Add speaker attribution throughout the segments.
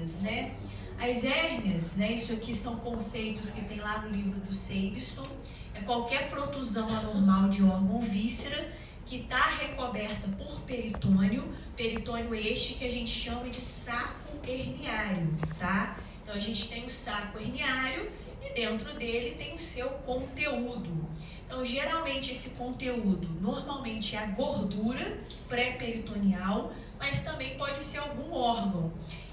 Speaker 1: hérnias, né? As hérnias, né, isso aqui são conceitos que tem lá no livro do Seibston, é qualquer protusão anormal de órgão ou víscera que está recoberta por peritônio este que a gente chama de saco herniário, tá? Então a gente tem o saco herniário e dentro dele tem o seu conteúdo. Então geralmente esse conteúdo normalmente é a gordura pré-peritoneal, mas também pode ser algum órgão.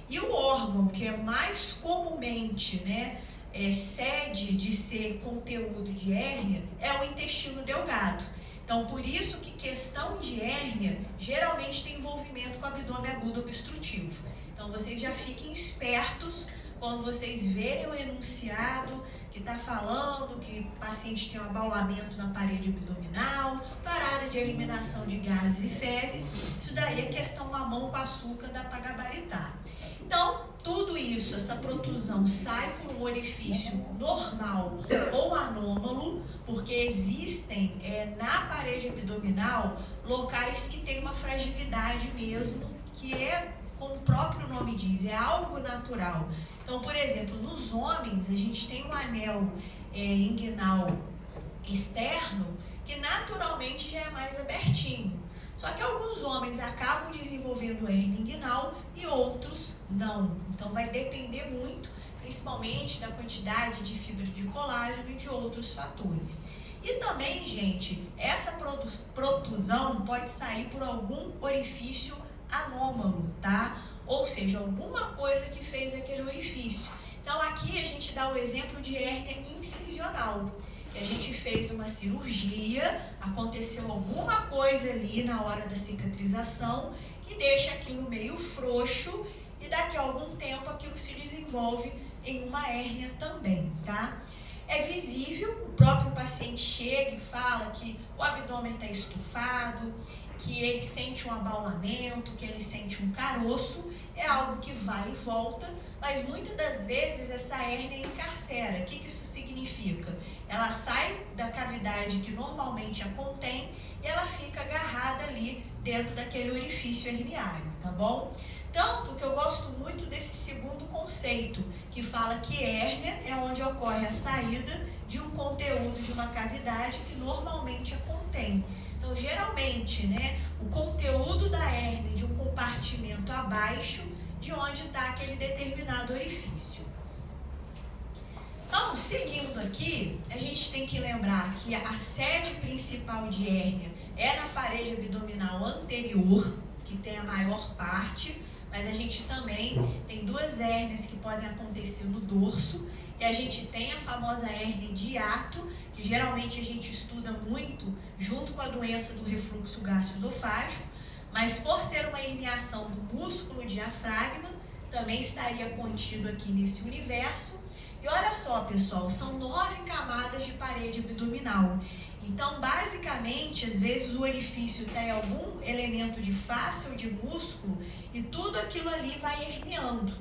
Speaker 1: E o órgão que é mais comumente, né, sede de ser conteúdo de hérnia é o intestino delgado. Então, por isso que questão de hérnia geralmente tem envolvimento com abdômen agudo obstrutivo. Então, vocês já fiquem espertos quando vocês verem o enunciado que está falando que o paciente tem um abaulamento na parede abdominal, parada de eliminação de gases e fezes. Isso daí é questão mamão com açúcar, dá para gabaritar. Então, tudo isso, essa protusão sai por um orifício normal ou anômalo, porque existem na parede abdominal locais que tem uma fragilidade mesmo, que é, como o próprio nome diz, é algo natural. Então, por exemplo, nos homens, a gente tem um anel inguinal externo que naturalmente já é mais abertinho. Só que alguns homens acabam desenvolvendo hérnia inguinal e outros não. Então vai depender muito, principalmente da quantidade de fibra de colágeno e de outros fatores. E também, gente, essa protusão pode sair por algum orifício anômalo, tá? Ou seja, alguma coisa que fez aquele orifício. Então aqui a gente dá o exemplo de hérnia incisional. A gente fez uma cirurgia, aconteceu alguma coisa ali na hora da cicatrização que deixa aquilo meio frouxo e daqui a algum tempo aquilo se desenvolve em uma hérnia também, tá? É visível, o próprio paciente chega e fala que o abdômen está estufado, que ele sente um abaulamento, que ele sente um caroço, é algo que vai e volta, mas muitas das vezes essa hérnia encarcera. O que isso significa? Ela sai da cavidade que normalmente a contém e ela fica agarrada ali dentro daquele orifício herniário, tá bom? Tanto que eu gosto muito desse segundo conceito, que fala que hérnia é onde ocorre a saída de um conteúdo de uma cavidade que normalmente a contém. Então, geralmente, né, o conteúdo da hérnia de um compartimento abaixo de onde está aquele determinado orifício. Então, seguindo aqui, a gente tem que lembrar que a sede principal de hérnia é na parede abdominal anterior, que tem a maior parte, mas a gente também tem duas hérnias que podem acontecer no dorso, e a gente tem a famosa hérnia de hiato, que geralmente a gente estuda muito junto com a doença do refluxo gastroesofágico, mas por ser uma herniação do músculo diafragma, também estaria contido aqui nesse universo. E olha só, pessoal, são 9 camadas de parede abdominal. Então, basicamente, às vezes o orifício tem algum elemento de face ou de músculo e tudo aquilo ali vai herniando.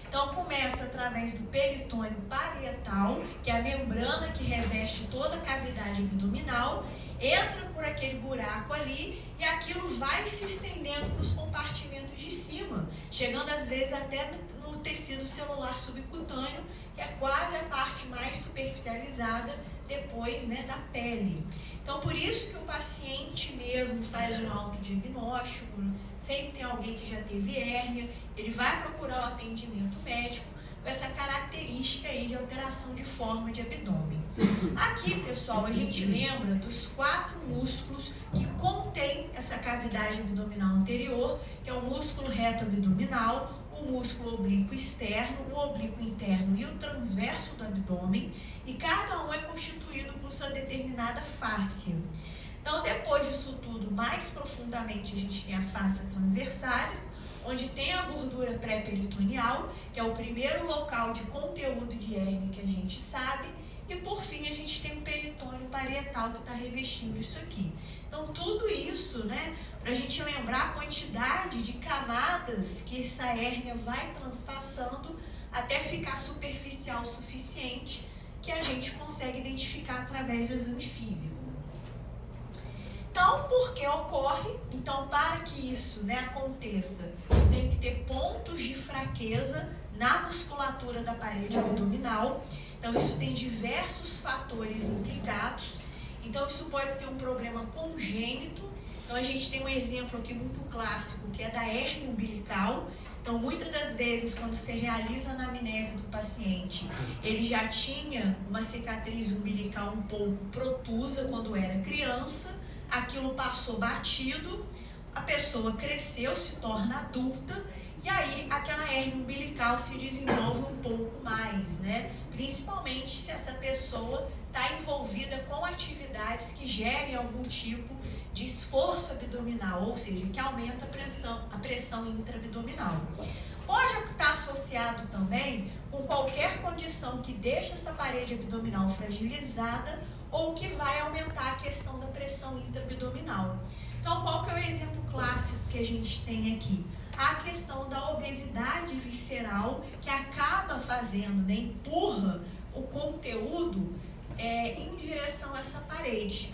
Speaker 1: Então, começa através do peritônio parietal, que é a membrana que reveste toda a cavidade abdominal, entra por aquele buraco ali e aquilo vai se estendendo para os compartimentos de cima, chegando às vezes até no tecido celular subcutâneo, que é quase a parte mais superficializada depois, né, da pele. Então, por isso que o paciente mesmo faz um autodiagnóstico, sempre tem alguém que já teve hérnia, ele vai procurar o atendimento médico com essa característica aí de alteração de forma de abdômen. Aqui, pessoal, a gente lembra dos 4 músculos que contêm essa cavidade abdominal anterior, que é o músculo reto abdominal, o músculo oblíquo externo, o oblíquo interno e o transverso do abdômen, e cada um é constituído por sua determinada fáscia. Então, depois disso tudo, mais profundamente, a gente tem a fáscia transversalis, onde tem a gordura pré-peritoneal, que é o primeiro local de conteúdo de hérnia que a gente sabe, e por fim a gente tem o peritônio parietal que está revestindo isso aqui. Então tudo isso, né, para a gente lembrar a quantidade de camadas que essa hérnia vai transpassando até ficar superficial o suficiente, que a gente consegue identificar através do exame físico. Então, por que ocorre? Então, para que isso, né, aconteça, tem que ter pontos de fraqueza na musculatura da parede abdominal. Então, isso tem diversos fatores implicados. Então, isso pode ser um problema congênito. Então, a gente tem um exemplo aqui muito clássico, que é da hérnia umbilical. Então, muitas das vezes, quando você realiza a anamnese do paciente, ele já tinha uma cicatriz umbilical um pouco protusa quando era criança, aquilo passou batido, a pessoa cresceu, se torna adulta, e aí aquela hérnia umbilical se desenvolve um pouco mais, né? Principalmente se essa pessoa está envolvida com atividades que gerem algum tipo de esforço abdominal, ou seja, que aumenta a pressão intraabdominal. Pode estar associado também com qualquer condição que deixe essa parede abdominal fragilizada ou que vai aumentar a questão da pressão intraabdominal. Então, qual que é o exemplo clássico que a gente tem aqui? A questão da obesidade visceral, que acaba fazendo, né, empurra o conteúdo em direção a essa parede.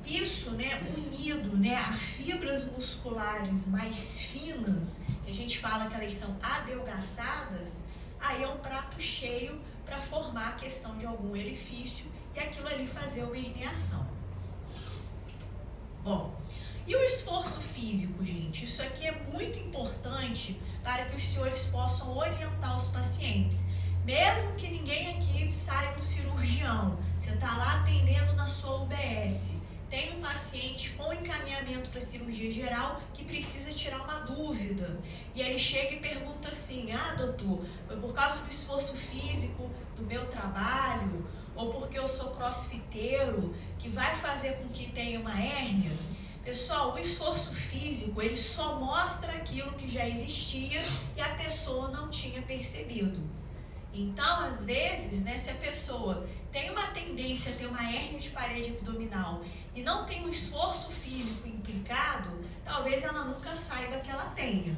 Speaker 1: Isso, né, unido, né, a fibras musculares mais finas, que a gente fala que elas são adelgaçadas, aí é um prato cheio para formar a questão de algum orifício e aquilo ali fazer uma herniação. Bom, e o esforço físico, gente? Isso aqui é muito importante para que os senhores possam orientar os pacientes. Mesmo que ninguém aqui saia no cirurgião, você está lá atendendo na sua UBS, tem um paciente com encaminhamento para cirurgia geral que precisa tirar uma dúvida. E ele chega e pergunta assim: ah, doutor, foi por causa do esforço físico do meu trabalho, ou porque eu sou crossfiteiro, que vai fazer com que tenha uma hérnia? Pessoal, o esforço físico, ele só mostra aquilo que já existia e a pessoa não tinha percebido. Então, às vezes, né, se a pessoa tem uma tendência a ter uma hérnia de parede abdominal e não tem um esforço físico implicado, talvez ela nunca saiba que ela tenha.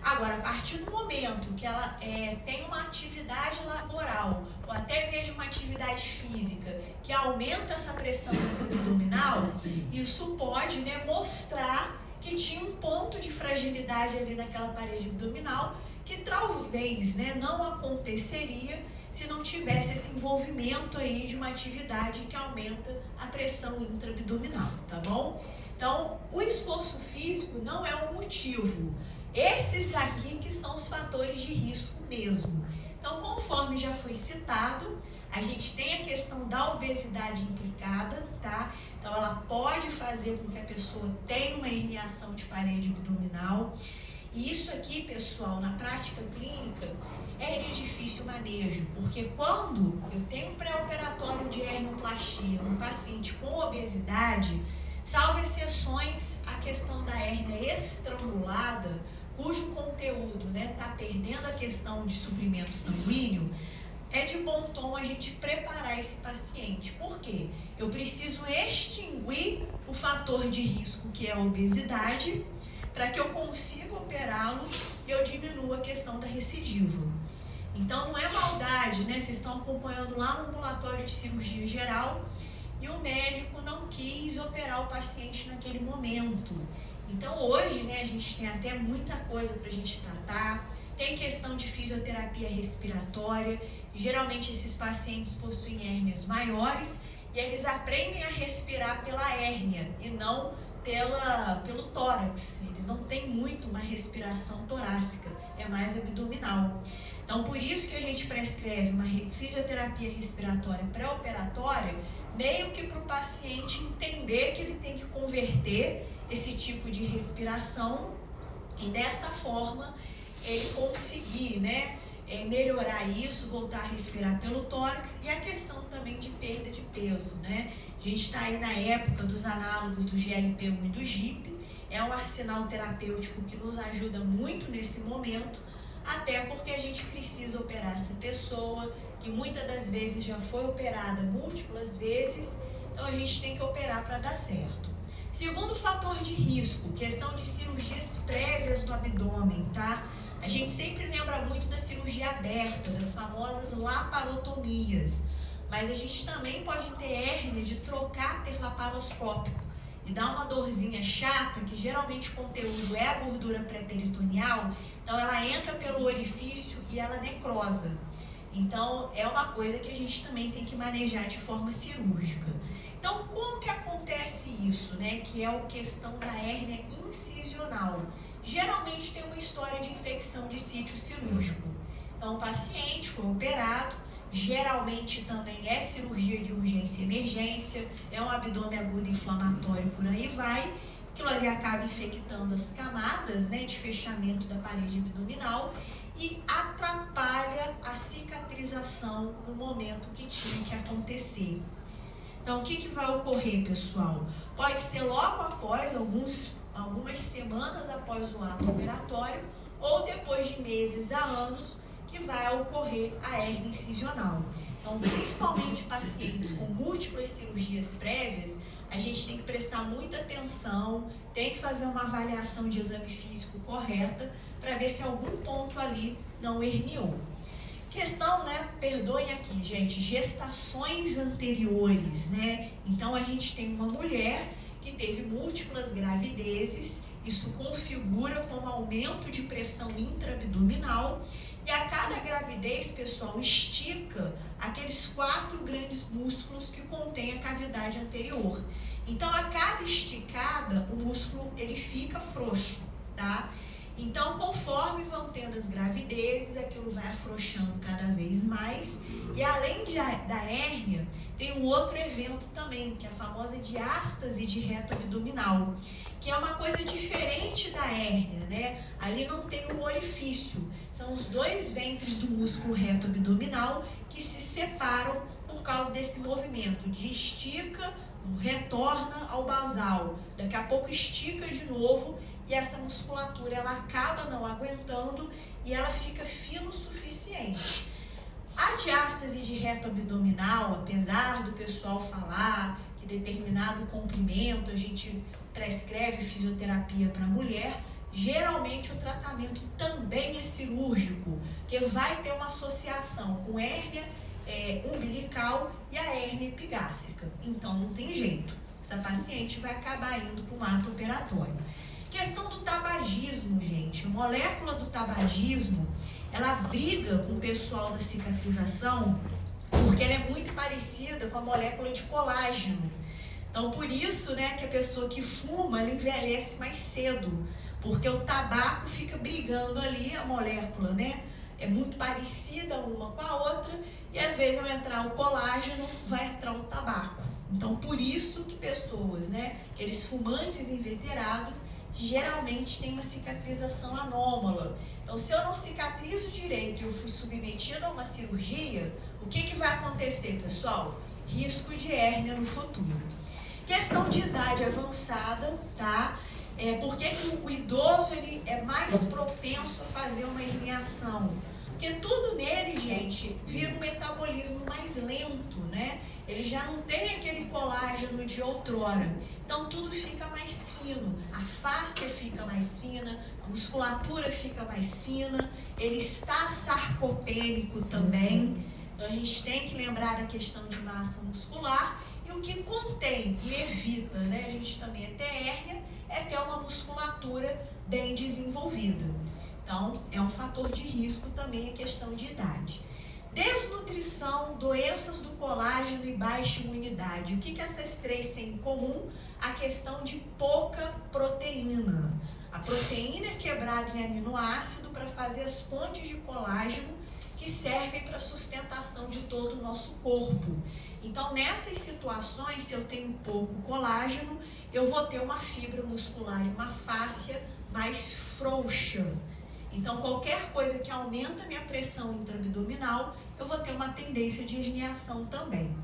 Speaker 1: Agora, a partir do momento que ela tem uma atividade laboral ou até mesmo uma atividade física que aumenta essa pressão abdominal, isso pode, né, mostrar que tinha um ponto de fragilidade ali naquela parede abdominal que talvez, né, não aconteceria se não tivesse esse envolvimento aí de uma atividade que aumenta a pressão intraabdominal, tá bom? Então, o esforço físico não é um motivo. Esses daqui que são os fatores de risco mesmo. Então, conforme já foi citado, a gente tem a questão da obesidade implicada, tá? Então, ela pode fazer com que a pessoa tenha uma herniação de parede abdominal. E isso aqui, pessoal, na prática clínica, é de difícil manejo, porque quando eu tenho um pré-operatório de hernioplastia no paciente com obesidade, salvo exceções, a questão da hérnia estrangulada, cujo conteúdo, né, tá perdendo a questão de suprimento sanguíneo, é de bom tom a gente preparar esse paciente. Por quê? Eu preciso extinguir o fator de risco, que é a obesidade, para que eu consiga operá-lo e eu diminua a questão da recidiva. Então, não é maldade, né? Vocês estão acompanhando lá no ambulatório de cirurgia geral e o médico não quis operar o paciente naquele momento. Então, hoje, né, a gente tem até muita coisa para a gente tratar. Tem questão de fisioterapia respiratória. Geralmente, esses pacientes possuem hérnias maiores e eles aprendem a respirar pela hérnia e não pelo tórax. Eles não têm muito uma respiração torácica, é mais abdominal. Então, por isso que a gente prescreve uma fisioterapia respiratória pré-operatória, meio que para o paciente entender que ele tem que converter esse tipo de respiração e dessa forma ele conseguir, né, melhorar isso, voltar a respirar pelo tórax. E a questão também de perda de peso, né? A gente está aí na época dos análogos do GLP-1 e do GIP, é um arsenal terapêutico que nos ajuda muito nesse momento, até porque a gente precisa operar essa pessoa, que muitas das vezes já foi operada múltiplas vezes, então a gente tem que operar para dar certo. Segundo fator de risco, questão de cirurgias prévias do abdômen, tá? A gente sempre lembra muito da cirurgia aberta, das famosas laparotomias, mas a gente também pode ter hérnia de trocáter laparoscópico, e dá uma dorzinha chata, que geralmente o conteúdo é a gordura pré-peritoneal, então ela entra pelo orifício e ela necrosa. Então é uma coisa que a gente também tem que manejar de forma cirúrgica. Então como que acontece isso, né? Que é a questão da hérnia incisional. Geralmente tem uma história de infecção de sítio cirúrgico. Então o paciente foi operado, geralmente também é cirurgia de urgência e emergência, é um abdômen agudo inflamatório, por aí vai. Aquilo ali acaba infectando as camadas, né, de fechamento da parede abdominal e atrapalha a cicatrização no momento que tinha que acontecer. Então, o que vai ocorrer, pessoal? Pode ser logo após, algumas semanas após o ato operatório, ou depois de meses a anos, que vai ocorrer a hérnia incisional. Então, principalmente pacientes com múltiplas cirurgias prévias, a gente tem que prestar muita atenção, tem que fazer uma avaliação de exame físico correta para ver se algum ponto ali não herniou. Questão, né, perdoem aqui, gente, gestações anteriores, né? Então, a gente tem uma mulher que teve múltiplas gravidezes, isso configura como aumento de pressão intraabdominal, e a cada gravidez, pessoal, estica aqueles 4 grandes músculos que contêm a cavidade anterior. Então, a cada esticada, o músculo ele fica frouxo, tá? Então, conforme vão tendo as gravidezes, aquilo vai afrouxando cada vez mais. E além da hérnia, tem um outro evento também, que é a famosa diástase de reto abdominal, que é uma coisa diferente da hérnia, né? Ali não tem um orifício, são os 2 ventres do músculo reto abdominal que se separam por causa desse movimento de estica, retorna ao basal, daqui a pouco estica de novo e essa musculatura ela acaba não aguentando e ela fica fina o suficiente. A diástase de reto abdominal, apesar do pessoal falar que determinado comprimento a gente prescreve fisioterapia para mulher, geralmente o tratamento também é cirúrgico, que vai ter uma associação com hérnia umbilical e a hérnia epigástrica. Então não tem jeito, essa paciente vai acabar indo para um ato operatório. Questão do tabagismo, gente. A molécula do tabagismo, ela briga com o pessoal da cicatrização porque ela é muito parecida com a molécula de colágeno. Então, por isso, né, que a pessoa que fuma, ela envelhece mais cedo, porque o tabaco fica brigando ali, a molécula, né, é muito parecida uma com a outra, e às vezes ao entrar o colágeno, vai entrar o tabaco. Então, por isso que pessoas, né, aqueles fumantes inveterados, geralmente tem uma cicatrização anômala. Então, se eu não cicatrizo direito e eu fui submetido a uma cirurgia, o que vai acontecer, pessoal? Risco de hérnia no futuro. Questão de idade avançada, tá? Por que o idoso ele é mais propenso a fazer uma herniação? Porque tudo nele, gente, vira um metabolismo mais lento, né? Ele já não tem aquele colágeno de outrora. Então, tudo fica mais fino. A face fica mais fina, a musculatura fica mais fina, ele está sarcopênico também. Então, a gente tem que lembrar da questão de massa muscular. E o que contém e evita, né, a gente também ter hérnia, é ter uma musculatura bem desenvolvida. Então, é um fator de risco também a questão de idade. Desnutrição, doenças do colágeno e baixa imunidade. O que essas 3 têm em comum? A questão de pouca proteína. A proteína é quebrada em aminoácido para fazer as pontes de colágeno que servem para a sustentação de todo o nosso corpo. Então, nessas situações, se eu tenho pouco colágeno, eu vou ter uma fibra muscular e uma fáscia mais frouxa. Então, qualquer coisa que aumenta a minha pressão intraabdominal, eu vou ter uma tendência de herniação também.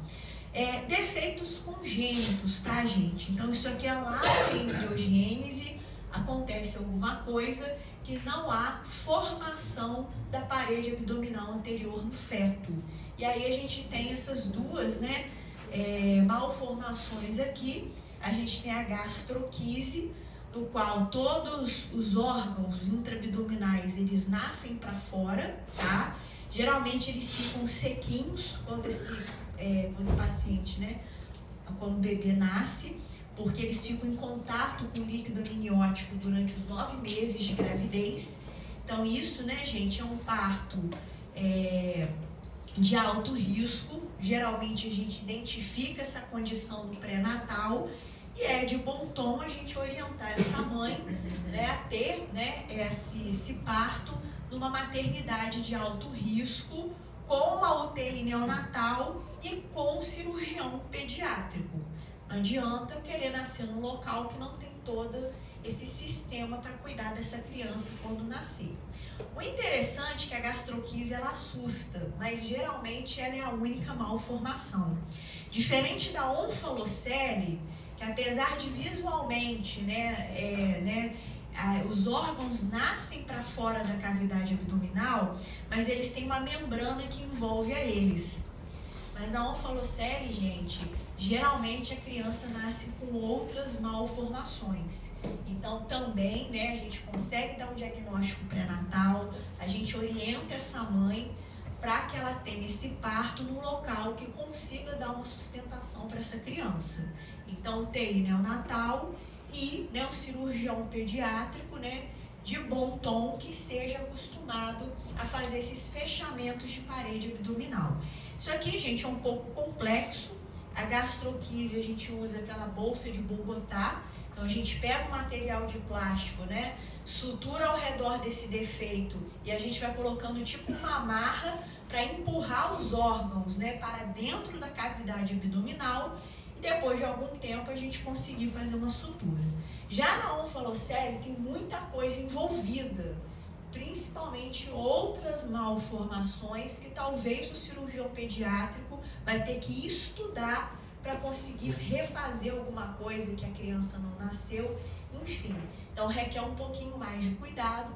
Speaker 1: Defeitos congênitos, tá, gente? Então, isso aqui é lá na embriogênese, acontece alguma coisa que não há formação da parede abdominal anterior no feto. E aí a gente tem essas 2, né, malformações aqui. A gente tem a gastroquise, do qual todos os órgãos intraabdominais, eles nascem para fora, tá? Geralmente eles ficam sequinhos quando o paciente, né, quando o bebê nasce. porque eles ficam em contato com o líquido amniótico durante os 9 meses de gravidez. Então isso, né, gente, é um parto de alto risco. Geralmente a gente identifica essa condição no pré-natal e é de bom tom a gente orientar essa mãe, né, a ter, né, esse parto numa maternidade de alto risco, com uma UTI neonatal e com cirurgião pediátrico. Não adianta querer nascer num local que não tem todo esse sistema para cuidar dessa criança quando nascer. O interessante é que a gastroquise ela assusta, mas geralmente ela é a única malformação. Diferente da onfalocele, que apesar de visualmente, os órgãos nascem para fora da cavidade abdominal, mas eles têm uma membrana que envolve a eles. Mas na onfalocele, gente, geralmente a criança nasce com outras malformações. Então também, né, a gente consegue dar um diagnóstico pré-natal, a gente orienta essa mãe para que ela tenha esse parto num local que consiga dar uma sustentação para essa criança. Então UTI neonatal e, né, um cirurgião pediátrico, né, de bom tom, que seja acostumado a fazer esses fechamentos de parede abdominal. Isso aqui, gente, é um pouco complexo. A gastroquise a gente usa aquela bolsa de Bogotá. Então a gente pega um material de plástico, né, sutura ao redor desse defeito e a gente vai colocando tipo uma amarra para empurrar os órgãos, né, para dentro da cavidade abdominal e depois de algum tempo a gente conseguir fazer uma sutura. Já na onfalocele tem muita coisa envolvida, principalmente outras malformações que talvez o cirurgião pediátrico vai ter que estudar para conseguir refazer alguma coisa que a criança não nasceu, enfim. Então requer um pouquinho mais de cuidado,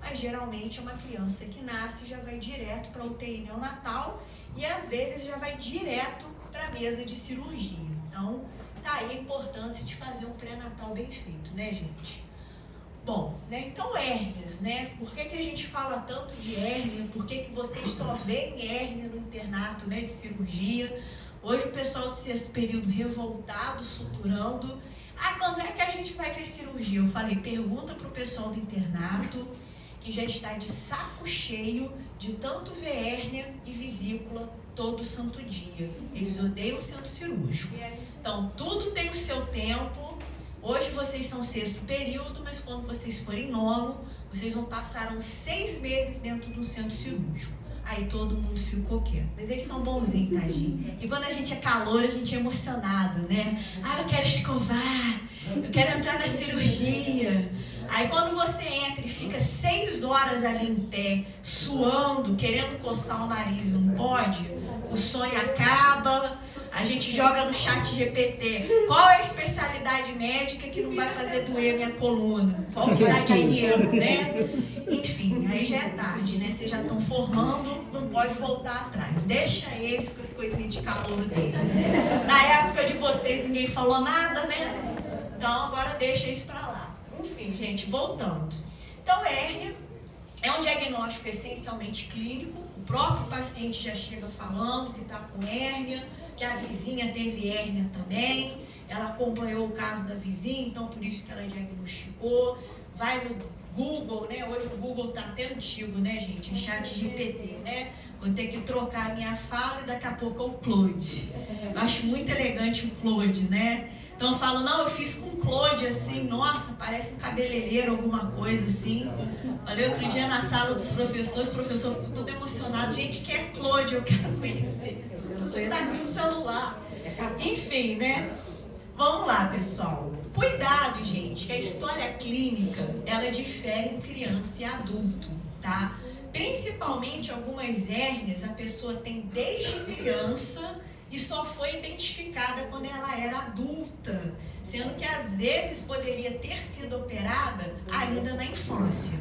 Speaker 1: mas geralmente uma criança que nasce já vai direto para a UTI neonatal e às vezes já vai direto para a mesa de cirurgia. Então tá aí a importância de fazer um pré-natal bem feito, né, gente? Bom, né, então hérnias, né? Por que a gente fala tanto de hérnia? Por que vocês só veem hérnia no internato, né, de cirurgia? Hoje o pessoal do 6º período revoltado, suturando. Ah, quando é que a gente vai ver cirurgia? Eu falei, pergunta para o pessoal do internato, que já está de saco cheio de tanto ver hérnia e vesícula todo santo dia. Eles odeiam o centro cirúrgico. Então, tudo tem o seu tempo. Hoje vocês são 6º período, mas quando vocês forem 9º, vocês vão passar uns 6 meses dentro do centro cirúrgico. Aí todo mundo ficou quieto. Mas eles são bonzinhos, tadinho. E quando a gente é calor, a gente é emocionado, né? Ah, eu quero escovar, eu quero entrar na cirurgia. Aí quando você entra e fica 6 horas ali em pé, suando, querendo coçar o nariz, não pode, o sonho acaba. A gente joga no chat GPT, qual é a especialidade médica que não vai fazer doer minha coluna? Qual que dá dinheiro, né? Enfim, aí já é tarde, né? Vocês já estão formando, não pode voltar atrás. Deixa eles com as coisinhas de calor deles. Na época de vocês ninguém falou nada, né? Então agora deixa isso pra lá. Enfim, gente, voltando. Então, hérnia é um diagnóstico essencialmente clínico. O próprio paciente já chega falando que está com hérnia, que a vizinha teve hérnia também, ela acompanhou o caso da vizinha, então por isso que ela diagnosticou, vai no Google, né? Hoje o Google tá até antigo, né, gente? É chat GPT, né? Vou ter que trocar a minha fala e daqui a pouco é o Claude. Eu acho muito elegante o Claude, né? Então eu falo, não, eu fiz com o Claude assim, nossa, parece um cabeleireiro, alguma coisa assim. Falei outro dia na sala dos professores, o professor ficou todo emocionado. Gente, quem é Claude? Eu quero conhecer. Tá aqui o celular. Enfim, né? Vamos lá, pessoal. Cuidado, gente, que a história clínica, ela difere em criança e adulto, tá? Principalmente algumas hérnias, a pessoa tem desde criança e só foi identificada quando ela era adulta, sendo que às vezes poderia ter sido operada ainda na infância.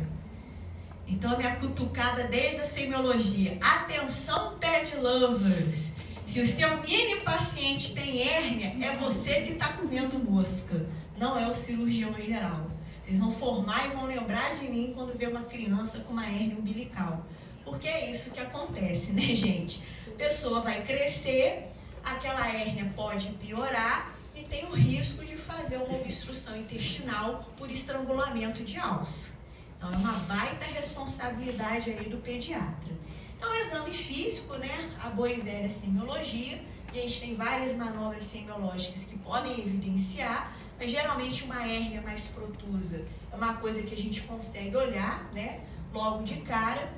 Speaker 1: Então, a minha cutucada desde a semiologia. Atenção, pet lovers! Se o seu mini paciente tem hérnia, é você que está comendo mosca, não é o cirurgião geral. Vocês vão formar e vão lembrar de mim quando ver uma criança com uma hérnia umbilical. Porque é isso que acontece, né, gente? A pessoa vai crescer, aquela hérnia pode piorar e tem o risco de fazer uma obstrução intestinal por estrangulamento de alça. Então, é uma baita responsabilidade aí do pediatra. Então, o exame físico, né, a boa e velha semiologia, a gente tem várias manobras semiológicas que podem evidenciar, mas geralmente uma hérnia mais protusa é uma coisa que a gente consegue olhar, né, logo de cara.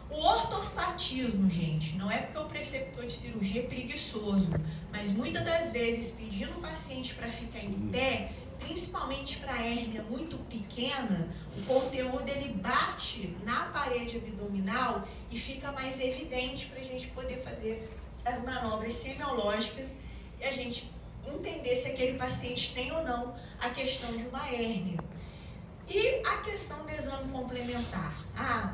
Speaker 1: O ortostatismo, gente, não é porque o preceptor de cirurgia é preguiçoso, mas muitas das vezes pedindo o paciente para ficar em pé, principalmente para hérnia muito pequena, o conteúdo ele bate na parede abdominal e fica mais evidente para a gente poder fazer as manobras semiológicas e a gente entender se aquele paciente tem ou não a questão de uma hérnia. E a questão do exame complementar.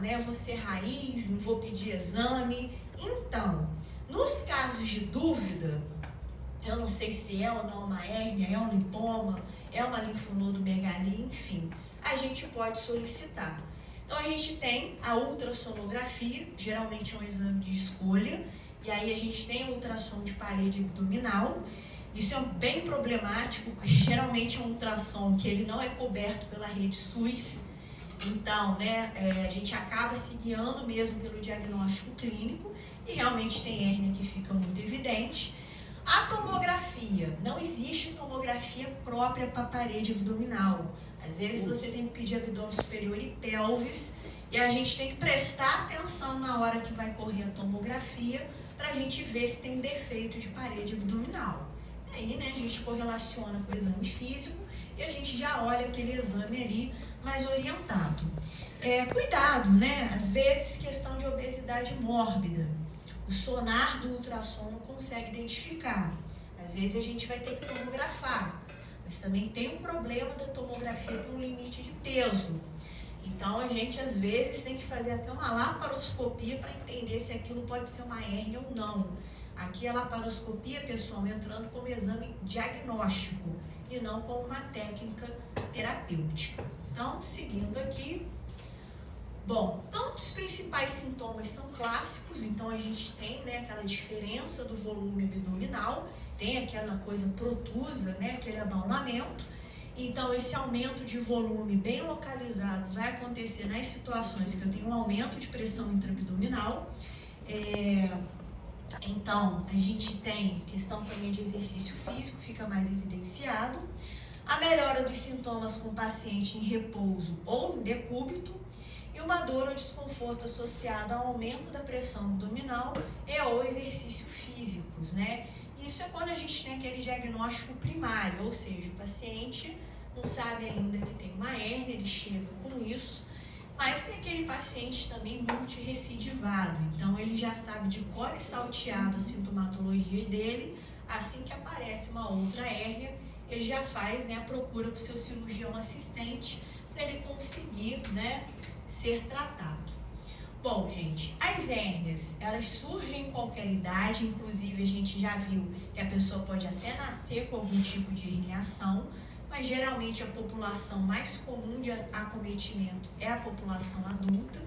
Speaker 1: Né, vou ser raiz, não vou pedir exame. Então, nos casos de dúvida, eu não sei se é ou não uma hérnia, é um linfoma, é uma linfonodomegalia, enfim, a gente pode solicitar. Então, a gente tem a ultrassonografia, geralmente é um exame de escolha, e aí a gente tem o ultrassom de parede abdominal. Isso é bem problemático, porque geralmente é um ultrassom que ele não é coberto pela rede SUS. Então, né, a gente acaba se guiando mesmo pelo diagnóstico clínico e realmente tem hérnia que fica muito evidente. A tomografia, não existe tomografia própria para a parede abdominal. Às vezes você tem que pedir abdômen superior e pelvis e a gente tem que prestar atenção na hora que vai correr a tomografia para a gente ver se tem defeito de parede abdominal. Aí, né, a gente correlaciona com o exame físico e a gente já olha aquele exame ali mais orientado. Cuidado, né? Às vezes, questão de obesidade mórbida. O sonar do ultrassom não consegue identificar. Às vezes, a gente vai ter que tomografar. Mas também tem um problema da tomografia, tem um limite de peso. Então, a gente, às vezes, tem que fazer até uma laparoscopia para entender se aquilo pode ser uma hérnia ou não. Aqui a laparoscopia, pessoal, entrando como exame diagnóstico e não como uma técnica terapêutica. Então, seguindo aqui. Bom, então os principais sintomas são clássicos, então a gente tem, né, aquela diferença do volume abdominal, tem aquela coisa protusa, né, aquele abaulamento. Então, esse aumento de volume bem localizado vai acontecer nas situações que eu tenho um aumento de pressão intraabdominal. Então, a gente tem questão também de exercício físico, fica mais evidenciado. A melhora dos sintomas com o paciente em repouso ou em decúbito. E uma dor ou desconforto associado ao aumento da pressão abdominal ou exercício físicos, né? Isso é quando a gente tem aquele diagnóstico primário, ou seja, o paciente não sabe ainda que tem uma hérnia, ele chega com isso, mas tem aquele paciente também multirecidivado, então ele já sabe de cor e salteado a sintomatologia dele, assim que aparece uma outra hérnia, ele já faz, né, a procura para o seu cirurgião assistente para ele conseguir, né, ser tratado. Bom, gente, as hérnias, elas surgem em qualquer idade, inclusive a gente já viu que a pessoa pode até nascer com algum tipo de herniação, mas geralmente a população mais comum de acometimento é a população adulta.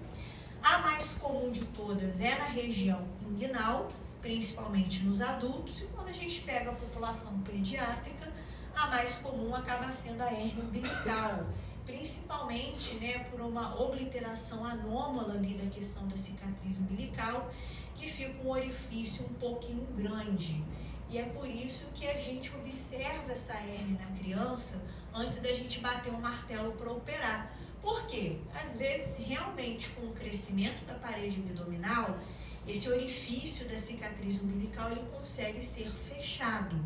Speaker 1: A mais comum de todas é na região inguinal, principalmente nos adultos, e quando a gente pega a população pediátrica, a mais comum acaba sendo a hérnia umbilical, principalmente, né, por uma obliteração anômala ali da questão da cicatriz umbilical, que fica um orifício um pouquinho grande. E é por isso que a gente observa essa hérnia na criança antes da gente bater o martelo para operar. Por quê? Às vezes, realmente, com o crescimento da parede abdominal, esse orifício da cicatriz umbilical ele consegue ser fechado.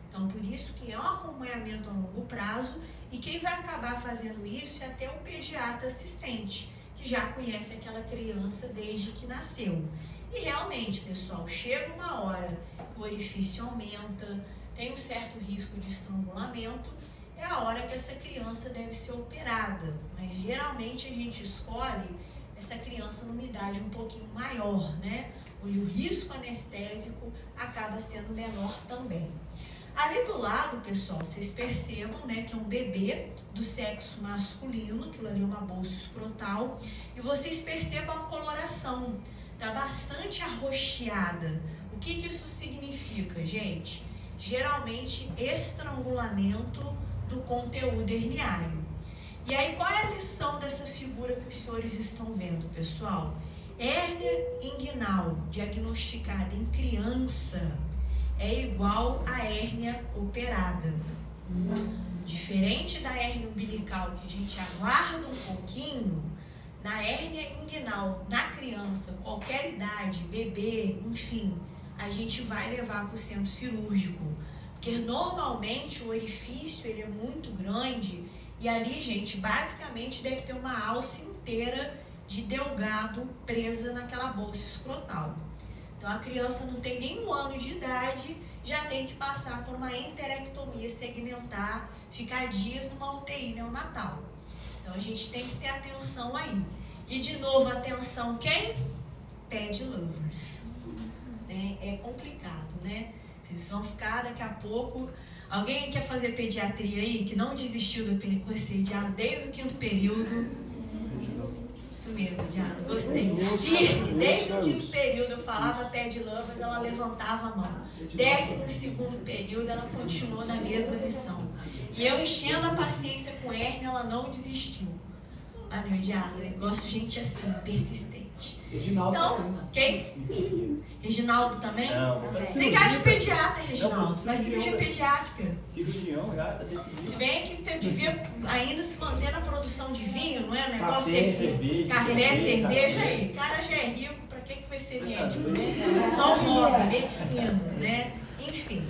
Speaker 1: Então, por isso que é um acompanhamento a longo prazo e quem vai acabar fazendo isso é até o pediatra assistente, que já conhece aquela criança desde que nasceu. E realmente, pessoal, chega uma hora que o orifício aumenta, tem um certo risco de estrangulamento, é a hora que essa criança deve ser operada. Mas geralmente a gente escolhe essa criança numa idade um pouquinho maior, né? Onde o risco anestésico acaba sendo menor também. Ali do lado, pessoal, vocês percebam, né, que é um bebê do sexo masculino, aquilo ali é uma bolsa escrotal, e vocês percebam a coloração, tá bastante arroxeada. O que isso significa, gente? geralmente estrangulamento do conteúdo herniário. E aí, qual é a lição dessa figura que os senhores estão vendo, pessoal? Hérnia inguinal diagnosticada em criança é igual à hérnia operada. Diferente da hérnia umbilical, que a gente aguarda um pouquinho, na hérnia inguinal, na criança, qualquer idade, bebê, enfim, a gente vai levar para o centro cirúrgico. Porque normalmente o orifício ele é muito grande e ali, gente, basicamente deve ter uma alça inteira de delgado presa naquela bolsa escrotal. Então a criança não tem nem 1 ano de idade, já tem que passar por uma enterectomia segmentar, ficar dias numa UTI neonatal. Então a gente tem que ter atenção aí. E de novo, atenção quem? Ped lovers. Né? É complicado, né? Vocês vão ficar daqui a pouco. Alguém quer fazer pediatria aí, que não desistiu do pediatra desde o 5º período? Isso mesmo, Diana, gostei. Firme, desde o 5º período eu falava ped lovers, ela levantava a mão. 12º período ela continuou na mesma missão. E eu enchendo a paciência com hérnia, ela não desistiu. Ah, não, Diana, eu gosto de gente assim, persistente.
Speaker 2: Reginaldo.
Speaker 1: Então, quem? Reginaldo também?
Speaker 3: Não,
Speaker 1: Você tem cara de pediatra, Reginaldo. Faz cirurgia pediátrica.
Speaker 3: cirurgião já, tá decidido.
Speaker 1: Se bem que você devia ainda se manter na produção de vinho, não é? O negócio
Speaker 2: Café,
Speaker 1: é
Speaker 3: cerveja.
Speaker 1: café, cerveja aí. O cara já é rico, pra que vai ser médico, né? Só um hobby, medicina, né? Enfim.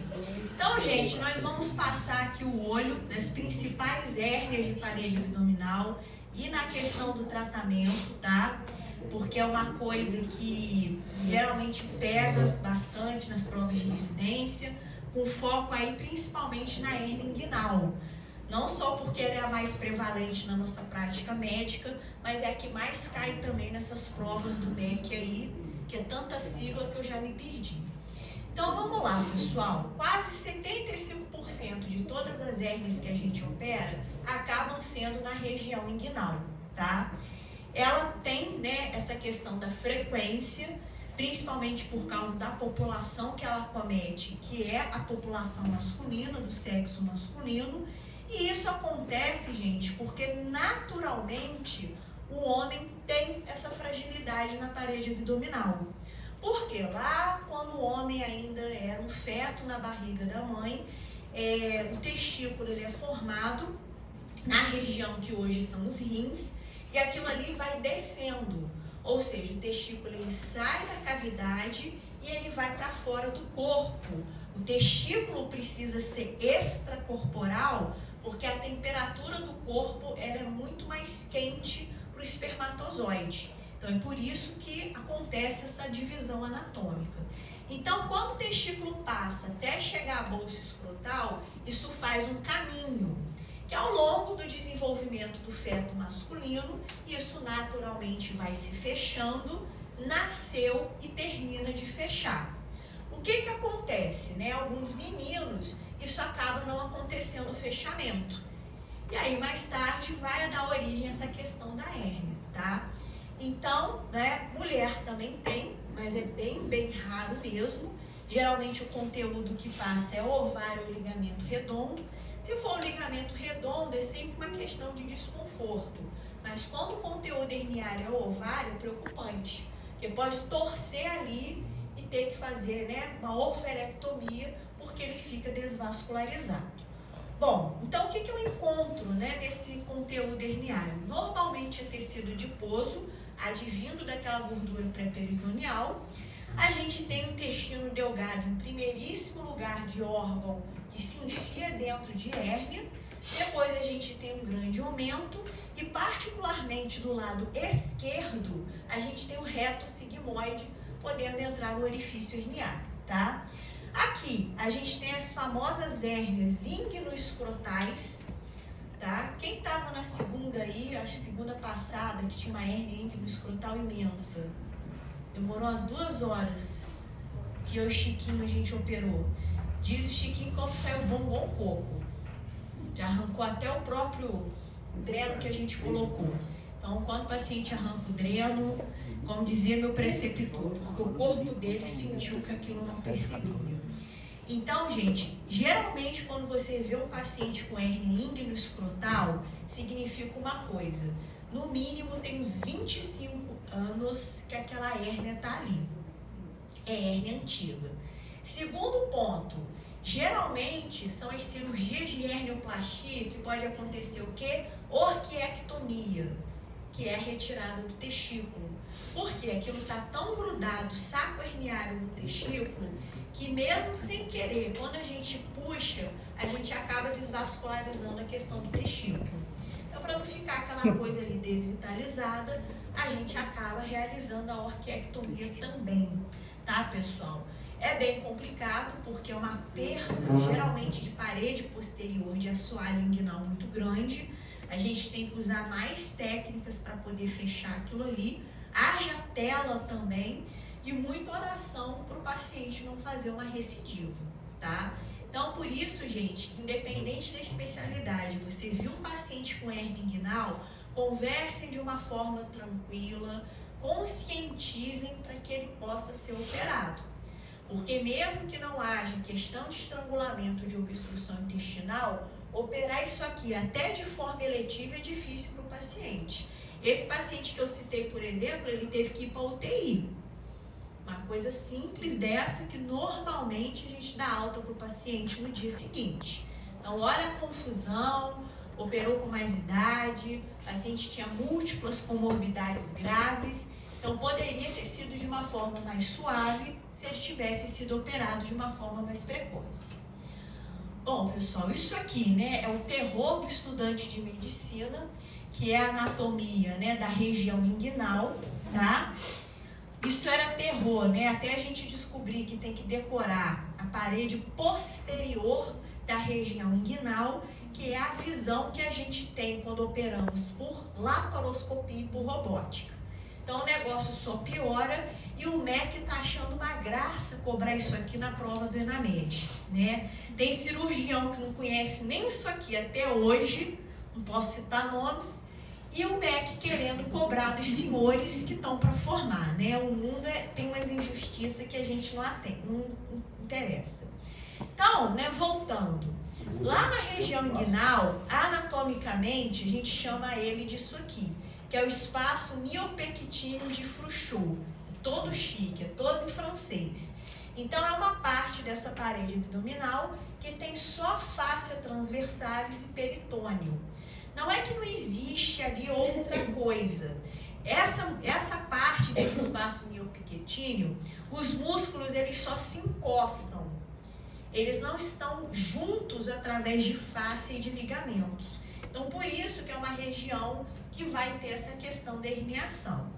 Speaker 1: Então, gente, nós vamos passar aqui o olho das principais hérnias de parede abdominal e na questão do tratamento, tá? Porque é uma coisa que geralmente pega bastante nas provas de residência, com foco aí principalmente na hérnia inguinal. Não só porque ela é a mais prevalente na nossa prática médica, mas é a que mais cai também nessas provas do MEC aí, que é tanta sigla que eu já me perdi. Então vamos lá, pessoal. Quase 75% de todas as hérnias que a gente opera acabam sendo na região inguinal, tá? Ela tem, né, essa questão da frequência, principalmente por causa da população que ela comete, que é a população masculina, do sexo masculino. E isso acontece, gente, porque naturalmente o homem tem essa fragilidade na parede abdominal. Porque lá, quando o homem ainda era um feto na barriga da mãe, o testículo ele é formado na região que hoje são os rins, e aquilo ali vai descendo. Ou seja, o testículo ele sai da cavidade e ele vai para fora do corpo. O testículo precisa ser extracorporal porque a temperatura do corpo ela é muito mais quente para o espermatozoide. Então é por isso que acontece essa divisão anatômica. Então, quando o testículo passa até chegar à bolsa escrotal, isso faz um caminho, que ao longo do desenvolvimento do feto masculino, isso naturalmente vai se fechando, nasceu e termina de fechar. O que acontece, né? Alguns meninos, isso acaba não acontecendo o fechamento. E aí, mais tarde, vai dar origem a essa questão da hérnia, tá? Então, né, mulher também tem, mas é bem raro mesmo. Geralmente o conteúdo que passa é ovário ou ligamento redondo. Se for um ligamento redondo, é sempre uma questão de desconforto. Mas quando o conteúdo herniário é ovário, é preocupante. Porque pode torcer ali e ter que fazer, né, uma oferectomia, porque ele fica desvascularizado. Bom, então o que eu encontro, né, nesse conteúdo herniário? Normalmente é tecido adiposo, advindo daquela gordura pré-peritoneal. A gente tem um intestino delgado em primeiríssimo lugar de órgão que se enfia dentro de hérnia. Depois a gente tem um grande aumento e particularmente do lado esquerdo a gente tem o reto sigmoide podendo entrar no orifício herniário, tá? Aqui a gente tem as famosas hérnias íngino-escrotais, tá? Quem estava na segunda aí, acho que segunda passada, que tinha uma hérnia íngino-escrotal imensa, demorou umas 2 horas que eu e o Chiquinho a gente operou. Diz o Chiquinho como saiu bom igual um coco. Já arrancou até o próprio dreno que a gente colocou. Então, quando o paciente arranca o dreno, como dizia meu preceptor, porque o corpo dele sentiu que aquilo não percebia. Então, gente, geralmente quando você vê um paciente com hérnia ínguino-escrotal, significa uma coisa. No mínimo tem uns 25 anos que aquela hérnia está ali. É hérnia antiga. Segundo ponto, geralmente são as cirurgias de hernioplastia que pode acontecer o quê? Orquiectomia, que é a retirada do testículo. Porque aquilo está tão grudado, saco herniário no testículo, que mesmo sem querer, quando a gente puxa, a gente acaba desvascularizando a questão do testículo. Então, para não ficar aquela coisa ali desvitalizada, a gente acaba realizando a orquiectomia também, tá, pessoal? É bem complicado, porque é uma perda, geralmente, de parede posterior de assoalho inguinal muito grande. A gente tem que usar mais técnicas para poder fechar aquilo ali. Haja tela também e muita oração para o paciente não fazer uma recidiva, tá? Então, por isso, gente, independente da especialidade, você viu um paciente com hérnia inguinal, conversem de uma forma tranquila, conscientizem para que ele possa ser operado. Porque mesmo que não haja questão de estrangulamento de obstrução intestinal, operar isso aqui até de forma eletiva é difícil para o paciente. Esse paciente que eu citei, por exemplo, ele teve que ir para a UTI. Uma coisa simples dessa que normalmente a gente dá alta para o paciente no dia seguinte. Então, olha a confusão, operou com mais idade, o paciente tinha múltiplas comorbidades graves, então poderia ter sido de uma forma mais suave se ele tivesse sido operado de uma forma mais precoce. Bom, pessoal, isso aqui, né, é o terror do estudante de medicina, que é a anatomia, né, da região inguinal, tá? Isso era terror, né? Até a gente descobrir que tem que decorar a parede posterior da região inguinal, que é a visão que a gente tem quando operamos por laparoscopia e por robótica. Então o negócio só piora e o MEC está achando uma graça cobrar isso aqui na prova do ENAMED, né? Tem cirurgião que não conhece nem isso aqui até hoje, não posso citar nomes, e o MEC querendo cobrar dos senhores que estão para formar, né? O mundo tem umas injustiças que a gente não interessa. Então, né, voltando, lá na região inguinal, anatomicamente, a gente chama ele disso aqui, que é o espaço miopectíneo de Frouchot. É todo chique, é todo em francês. Então, é uma parte dessa parede abdominal que tem só fáscia transversalis e peritônio. Não é que não existe ali outra coisa. Essa parte desse espaço miopectíneo, os músculos eles só se encostam. Eles não estão juntos através de fáscia e de ligamentos. Então, por isso que é uma região que vai ter essa questão da herniação.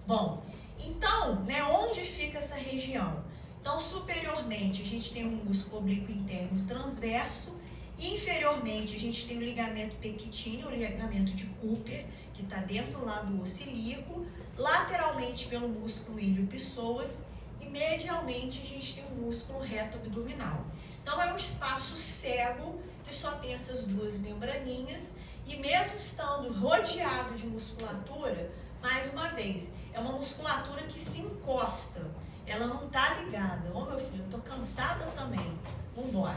Speaker 1: Bom, então, né, onde fica essa região? Então, superiormente, a gente tem o músculo oblíquo interno transverso. Inferiormente, a gente tem o ligamento pectíneo, o ligamento de Cooper, que está dentro lá do osso ilíaco. Lateralmente, pelo músculo ilho-psoas. E medialmente, a gente tem o músculo reto abdominal. Então, é um espaço cego que só tem essas duas membraninhas. E mesmo estando rodeado de musculatura, mais uma vez, é uma musculatura que se encosta. Ela não está ligada. Ô, meu filho, eu tô cansada também. Vambora.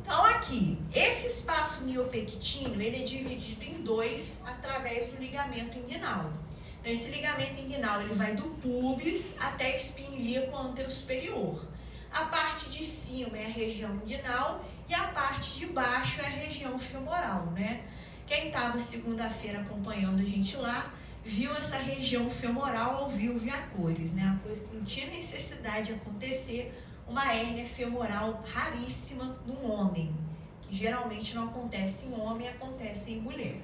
Speaker 1: Então, aqui, esse espaço miopectíneo, ele é dividido em dois através do ligamento inguinal. Então, esse ligamento inguinal, ele vai do pubis até a espinha ilíaco antero-superior. A parte de cima é a região inguinal e a parte de baixo é a região femoral, né? Quem estava segunda-feira acompanhando a gente lá, viu essa região femoral ao vivo e a cores, né? Uma coisa que não tinha necessidade de acontecer, uma hérnia femoral raríssima num homem, que geralmente não acontece em homem, acontece em mulher.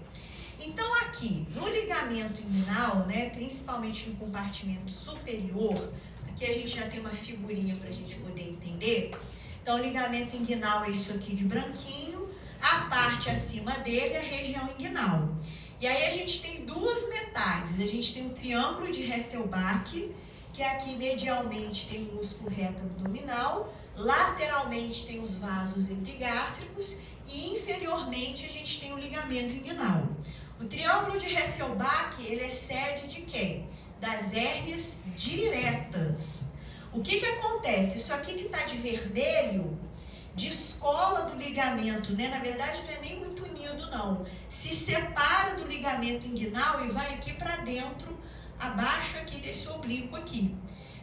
Speaker 1: Então aqui, no ligamento inguinal, né, principalmente no compartimento superior, aqui a gente já tem uma figurinha para a gente poder entender. Então o ligamento inguinal é isso aqui de branquinho, a parte acima dele é a região inguinal. E aí a gente tem duas metades, a gente tem o triângulo de Hesselbach, que aqui medialmente tem o músculo reto abdominal, lateralmente tem os vasos epigástricos e inferiormente a gente tem o ligamento inguinal. O triângulo de Hesselbach, ele é sede de quem? Das hérnias diretas. O que acontece? Isso aqui que está de vermelho descola do ligamento, né? Na verdade não é nem muito unido não, se separa do ligamento inguinal e vai aqui para dentro, abaixo aqui desse oblíquo aqui.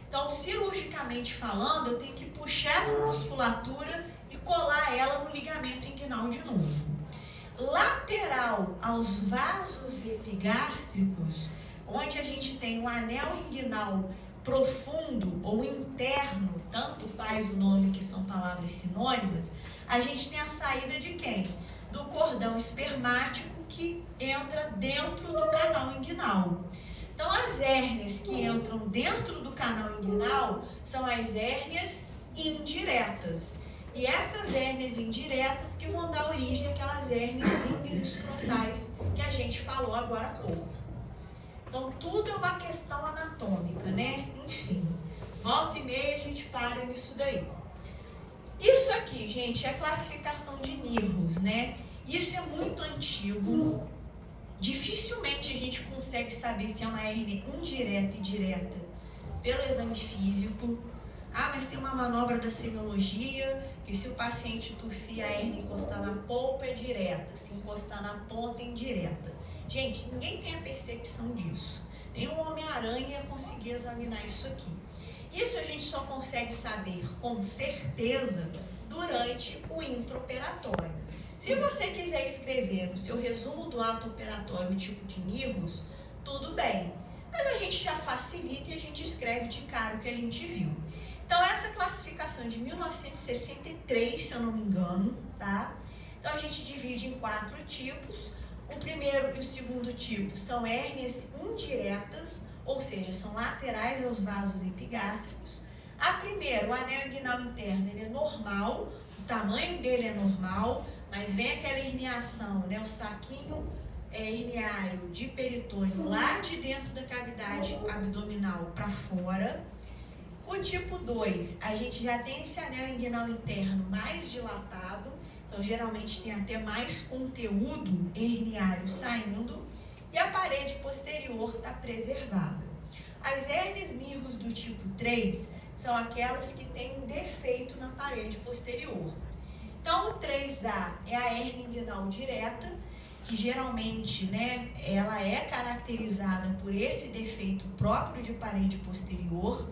Speaker 1: Então, cirurgicamente falando, eu tenho que puxar essa musculatura e colar ela no ligamento inguinal de novo. Lateral aos vasos epigástricos, onde a gente tem um anel inguinal profundo ou interno, tanto faz o nome, que são palavras sinônimas, a gente tem a saída de quem? Do cordão espermático, que entra dentro do canal inguinal. Então, as hérnias que entram dentro do canal inguinal são as hérnias indiretas. E essas hérnias indiretas que vão dar origem àquelas hérnias ínguino-escrotais que a gente falou agora há pouco. Então, tudo é uma questão anatômica, né? Enfim, volta e meia a gente para nisso daí. Isso aqui, gente, é a classificação de nervos, né? Isso é muito antigo. Dificilmente a gente consegue saber se é uma hérnia indireta e direta pelo exame físico. Ah, mas tem uma manobra da semiologia, que se o paciente tossir, a hérnia encostar na polpa é direta, se encostar na ponta é indireta. Gente, ninguém tem a percepção disso. Nenhum Homem-Aranha ia conseguir examinar isso aqui. Isso a gente só consegue saber com certeza durante o intraoperatório. Se você quiser escrever no seu resumo do ato operatório o tipo de nervos, tudo bem. Mas a gente já facilita e a gente escreve de cara o que a gente viu. Então, essa classificação de 1963, se eu não me engano, tá? Então, a gente divide em 4 tipos. O primeiro e o segundo tipo são hérnias indiretas, ou seja, são laterais aos vasos epigástricos. A primeira, o anel inguinal interno, ele é normal, o tamanho dele é normal, mas vem aquela herniação, né? O saquinho herniário de peritônio lá de dentro da cavidade abdominal para fora. O tipo 2, a gente já tem esse anel inguinal interno mais dilatado, então geralmente tem até mais conteúdo herniário saindo, e a parede posterior está preservada. As hérnias nervos do tipo 3 são aquelas que têm um defeito na parede posterior. Então, o 3A é a hérnia inguinal direta, que geralmente, né, ela é caracterizada por esse defeito próprio de parede posterior.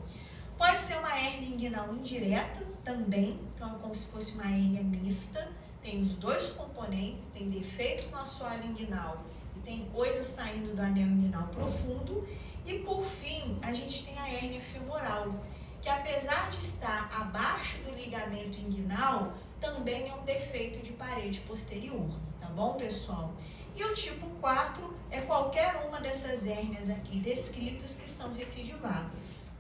Speaker 1: Pode ser uma hérnia inguinal indireta também, então é como se fosse uma hérnia mista, tem os dois componentes, tem defeito no assoalho inguinal e tem coisa saindo do anel inguinal profundo. E por fim, a gente tem a hérnia femoral, que apesar de estar abaixo do ligamento inguinal, também é um defeito de parede posterior, tá bom, pessoal? E o tipo 4 é qualquer uma dessas hérnias aqui descritas que são recidivadas.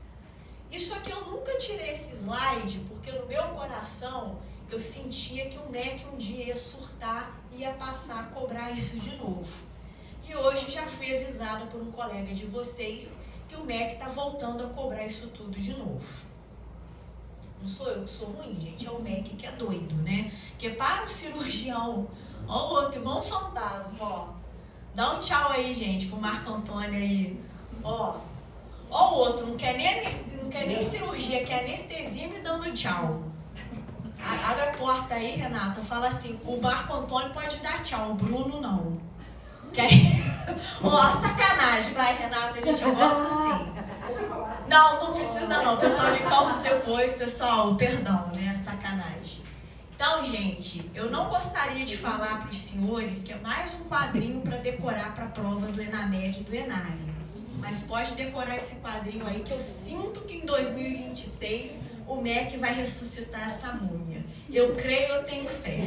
Speaker 1: Isso aqui eu nunca tirei esse slide, porque no meu coração eu sentia que o MEC um dia ia surtar e ia passar a cobrar isso de novo. E hoje já fui avisada por um colega de vocês que o MEC está voltando a cobrar isso tudo de novo. Não sou eu que sou ruim, gente, é o MEC que é doido, né? Porque para um cirurgião, ó o outro, igual um fantasma, ó. Dá um tchau aí, gente, pro Marco Antônio aí, ó. Ó o outro, não quer nem cirurgia, quer anestesia me dando tchau. Abre a porta aí, Renata, fala assim, o Marco Antônio pode dar tchau, o Bruno não. Ó, sacanagem, vai, Renata, a gente gosta assim. Não precisa não, pessoal de campo depois, pessoal, perdão, né, sacanagem. Então, gente, eu não gostaria de falar para os senhores que é mais um quadrinho para decorar para a prova do ENAMED e do ENARE. Mas pode decorar esse quadrinho aí que eu sinto que em 2026 o MEC vai ressuscitar essa múmia. Eu creio, eu tenho fé.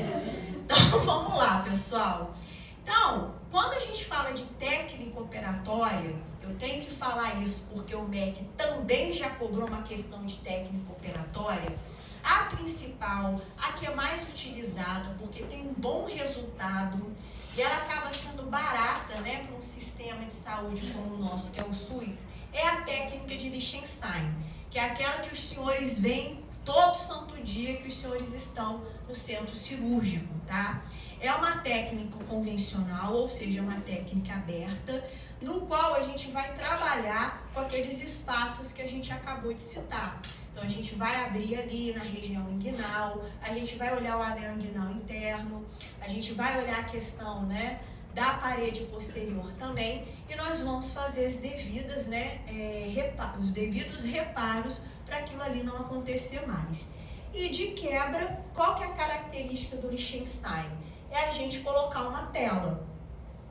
Speaker 1: Então, vamos lá, pessoal. Então, quando a gente fala de técnica operatória, eu tenho que falar isso porque o MEC também já cobrou uma questão de técnica operatória. A principal, a que é mais utilizada, porque tem um bom resultado e ela acaba sendo barata, né, para um sistema de saúde como o nosso, que é o SUS, é a técnica de Liechtenstein, que é aquela que os senhores veem todo santo dia que os senhores estão no centro cirúrgico, tá? É uma técnica convencional, ou seja, uma técnica aberta, no qual a gente vai trabalhar com aqueles espaços que a gente acabou de citar. Então, a gente vai abrir ali na região inguinal, a gente vai olhar o anel inguinal interno, a gente vai olhar a questão, né, da parede posterior também, e nós vamos fazer as devidas, né, os devidos reparos para aquilo ali não acontecer mais. E de quebra, qual que é a característica do Liechtenstein? É a gente colocar uma tela.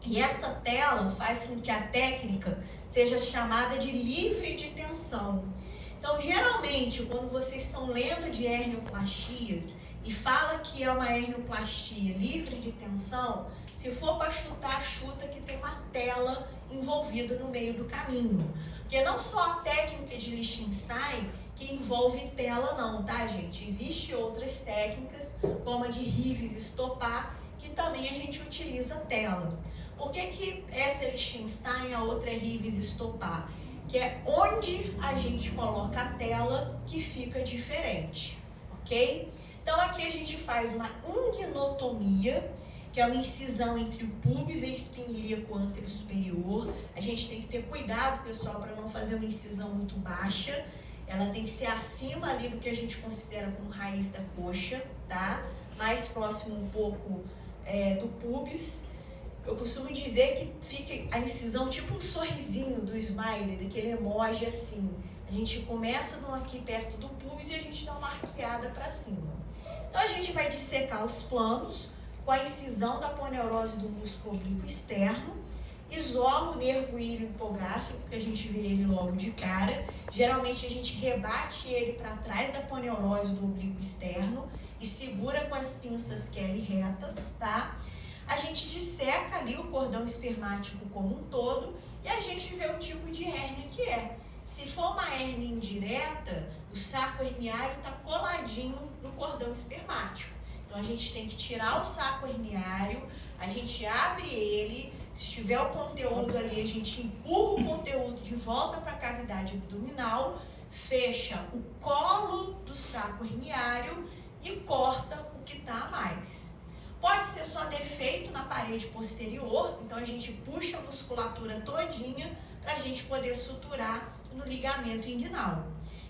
Speaker 1: E essa tela faz com que a técnica seja chamada de livre de tensão. Então, geralmente, quando vocês estão lendo de hernioplasties e fala que é uma hernioplastia livre de tensão, se for para chutar, chuta que tem uma tela envolvida no meio do caminho. Porque não só a técnica de Liechtenstein que envolve tela não, tá, gente? Existem outras técnicas, como a de Rives-Stoppa, que também a gente utiliza tela. Por que essa é Liechtenstein e a outra é Rives-Stoppa? Que é onde a gente coloca a tela que fica diferente, ok? Então aqui a gente faz uma inguinotomia, que é uma incisão entre o púbis e a espinha ilíaco antero superior. A gente tem que ter cuidado, pessoal, para não fazer uma incisão muito baixa. Ela tem que ser acima ali do que a gente considera como raiz da coxa, tá? Mais próximo um pouco do púbis. Eu costumo dizer que fica a incisão tipo um sorrisinho do Smiley, aquele emoji assim. A gente começa aqui perto do púbis e a gente dá uma arqueada para cima. Então a gente vai dissecar os planos com a incisão da aponeurose do músculo oblíquo externo, isola o nervo ilho hipogástrico, porque a gente vê ele logo de cara. Geralmente a gente rebate ele para trás da aponeurose do oblíquo externo e segura com as pinças Kelly retas, tá? A gente disseca ali o cordão espermático como um todo e a gente vê o tipo de hérnia que é. Se for uma hérnia indireta, o saco herniário está coladinho no cordão espermático. Então a gente tem que tirar o saco herniário, a gente abre ele, se tiver o conteúdo ali, a gente empurra o conteúdo de volta para a cavidade abdominal, fecha o colo do saco herniário e corta o que está a mais. Pode ser só defeito na parede posterior, então a gente puxa a musculatura todinha para a gente poder suturar no ligamento inguinal.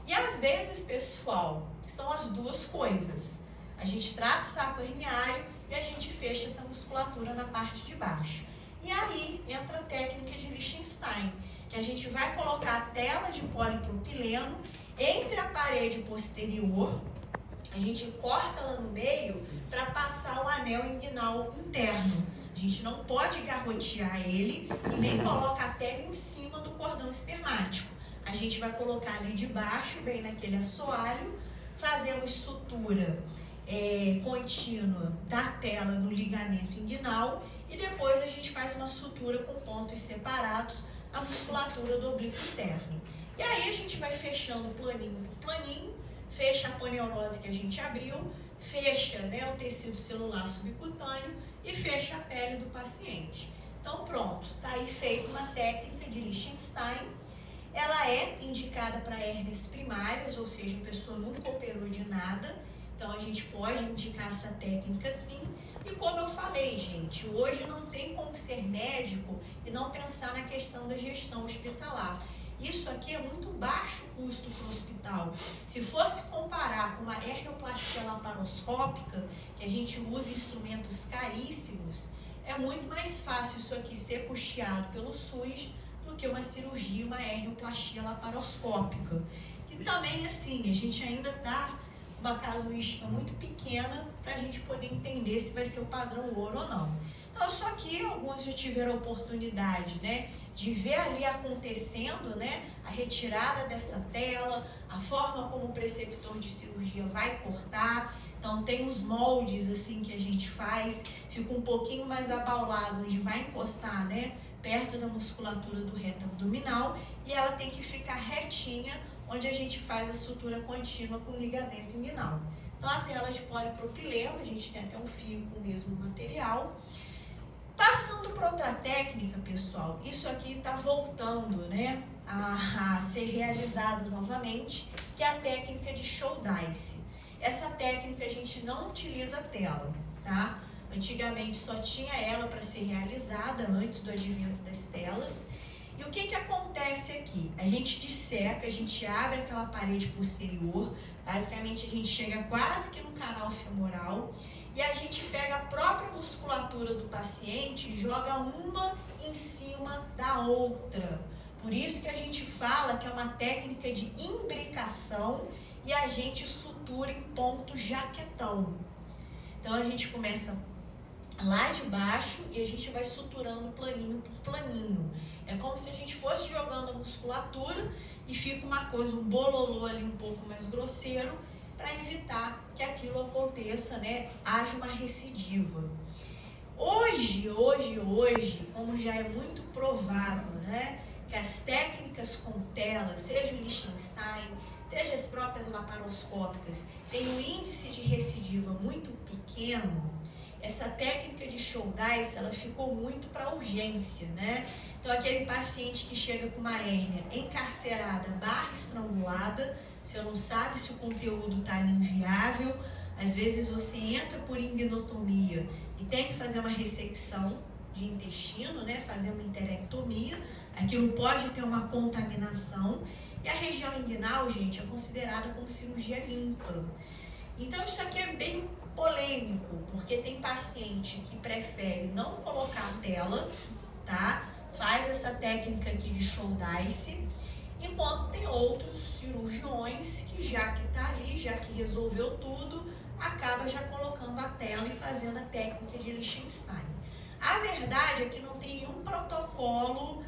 Speaker 1: E às vezes, pessoal, são as duas coisas. A gente trata o saco herniário e a gente fecha essa musculatura na parte de baixo. E aí entra a técnica de Liechtenstein, que a gente vai colocar a tela de polipropileno entre a parede posterior, a gente corta lá no meio para passar o anel inguinal interno. A gente não pode garrotear ele e nem coloca a tela em cima do cordão espermático. A gente vai colocar ali de baixo, bem naquele assoalho, fazemos sutura contínua da tela no ligamento inguinal e depois a gente faz uma sutura com pontos separados na musculatura do oblíquo interno. E aí a gente vai fechando planinho por planinho, fecha a aponeurose que a gente abriu, fecha, né, o tecido celular subcutâneo e fecha a pele do paciente. Então pronto, está aí feita uma técnica de Liechtenstein. Ela é indicada para hérnias primárias, ou seja, a pessoa nunca operou de nada, então a gente pode indicar essa técnica sim. E como eu falei, gente, hoje não tem como ser médico e não pensar na questão da gestão hospitalar. Isso aqui é muito baixo custo para o hospital. Se fosse comparar com uma hernioplastia laparoscópica, que a gente usa instrumentos caríssimos, é muito mais fácil isso aqui ser custeado pelo SUS do que uma cirurgia, uma hernioplastia laparoscópica. E também, assim, a gente ainda está com uma casuística muito pequena para a gente poder entender se vai ser o padrão ouro ou não. Então, isso aqui, alguns já tiveram a oportunidade, né, de ver ali acontecendo, né, a retirada dessa tela, a forma como o preceptor de cirurgia vai cortar. Então tem os moldes assim que a gente faz, fica um pouquinho mais abaulado, onde vai encostar, né, perto da musculatura do reto abdominal, e ela tem que ficar retinha, onde a gente faz a sutura contínua com o ligamento inguinal. Então a tela de polipropileno, a gente tem até um fio com o mesmo material. Passando para outra técnica, pessoal, isso aqui está voltando, né, a ser realizado novamente, que é a técnica de Shouldice. Essa técnica a gente não utiliza tela, tá? Antigamente só tinha ela para ser realizada antes do advento das telas. E o que acontece aqui? A gente disseca, a gente abre aquela parede posterior, basicamente a gente chega quase que no canal femoral e a gente pega a própria musculatura do paciente e joga uma em cima da outra. Por isso que a gente fala que é uma técnica de imbricação e a gente sutura em ponto jaquetão. Então a gente começa lá de baixo e a gente vai suturando planinho por planinho. É como se a gente fosse jogando a musculatura e fica uma coisa, um bololô ali um pouco mais grosseiro para evitar que aquilo aconteça, né? Haja uma recidiva. Hoje, como já é muito provado, né? Que as técnicas com tela, seja o Liechtenstein, seja as próprias laparoscópicas, tem um índice de recidiva muito pequeno. Essa técnica de Shouldice, ela ficou muito para urgência, né? Então, aquele paciente que chega com uma hérnia encarcerada / estrangulada, você não sabe se o conteúdo está inviável, às vezes você entra por inguinotomia e tem que fazer uma ressecção de intestino, né? Fazer uma enterectomia, aquilo pode ter uma contaminação, e a região inguinal, gente, é considerada como cirurgia limpa. Então, isso aqui é bem polêmico, porque tem paciente que prefere não colocar a tela, tá? Faz essa técnica aqui de Shouldice, enquanto tem outros cirurgiões que já que tá ali, já que resolveu tudo, acaba já colocando a tela e fazendo a técnica de Liechtenstein. A verdade é que não tem nenhum protocolo